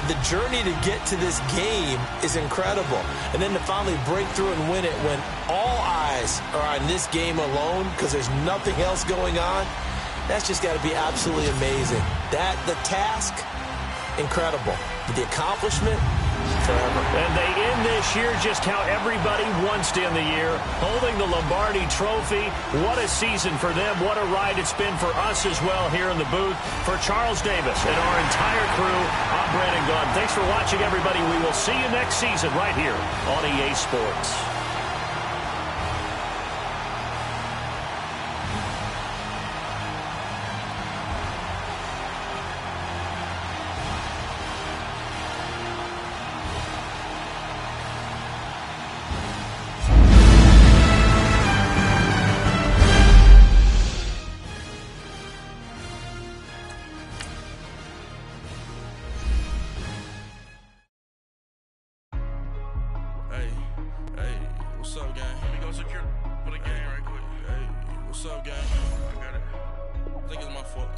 The journey to get to this game is incredible. And then to finally break through and win it when all eyes are on this game alone because there's nothing else going on, that's just got to be absolutely amazing. The task, incredible. But the accomplishment, forever. And they end this year just how everybody wants to end the year, holding the Lombardi Trophy. What a season for them. What a ride it's been for us as well here in the booth. For Charles Davis and our entire crew, I'm Brandon Gunn. Thanks for watching, everybody. We will see you next season right here on EA Sports. What's up, gang? Let me go secure for the game right quick. Hey, what's up, gang? I got it. I think it's my fault.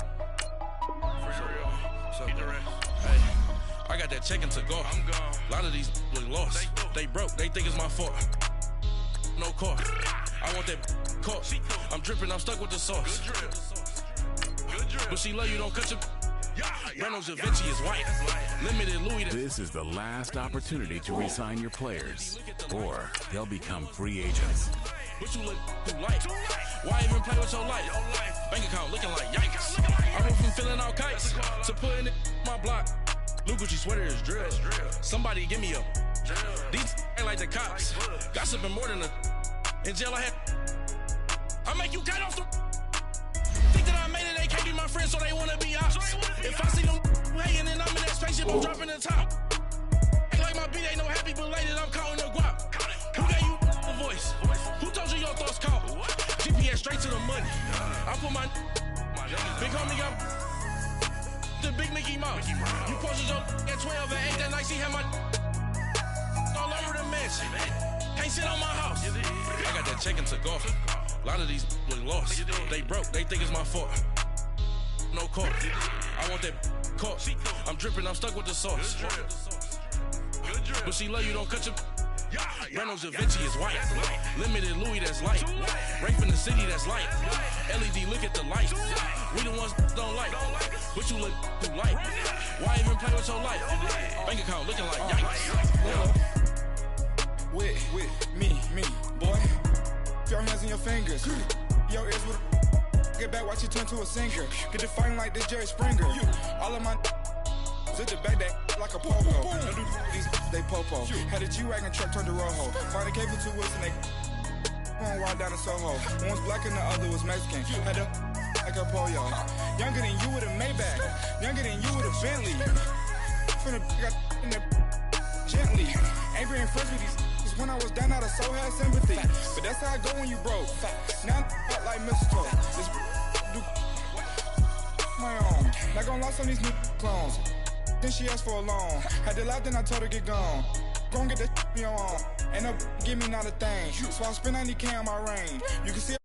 For real. What's up, get the rest. Hey, I got that check-in to go. I'm gone. A lot of these look lost. They broke. They think it's my fault. No car. I want that car. I'm dripping. I'm stuck with the sauce. Good drip. Good drip. But she love you. Don't cut your... Reynolds Da Vinci is white. Limited Louis. This is the last opportunity to re-sign your players, or they'll become free agents. What you look too light? Why even play with your life? Bank account looking like yikes. I went from filling out kites to putting it in my block. Blue Gucci sweater is drill. Somebody give me a. These ain't like the cops. Gossiping more than a. In jail I had. I make you cut off the. Think that I made it, they can't be my friends, so they wanna be ops. If I see them hating and I'm in that spaceship, I'm dropping the top. Ain't like my beat ain't no happy belated, I'm counting the guap. Who gave you the voice? Who told you your thoughts count? GPS straight to the money. I put my big homie got the big Mickey Mouse. You posted your at 12 and 8 that night, she had my all over the mess. mansion. Can't sit on my house. I got that check and took off. A lot of these look lost. They broke, they think it's my fault. No court. I want that caught. I'm dripping, I'm stuck with the sauce. But she love you, don't cut your. Reynolds Da Vinci is white. Limited Louis, that's light. Rape in the city, that's light. LED, look at the lights. We the ones don't like. But you look too light. Why even play with your life? Bank account looking like yikes. With me, boy. Your hands in your fingers. Your ears with get back, watch you turn to a singer. Get it fighting like this Jerry Springer. All of my sit the back that like a pogo. Don't do these, they popo. Had a G-Wagon truck turned to Rojo. Find a cable 2 wheels and they going wild down in Soho. One was black and the other was Mexican. Had a like a pollo. Younger than you with a Maybach. Younger than you with a Bentley. From the got in the gently. Angry and friends with these. When I was down out of soul had sympathy. But that's how I go when you broke. Now I'm like mistletoe. This do my own. Not gonna lie, some of these new clones. Then she asked for a loan. Had to laugh, then I told her get gone. Gon' get that me on. Ain't no give me not a thing. So I spend 90K on my range. You can see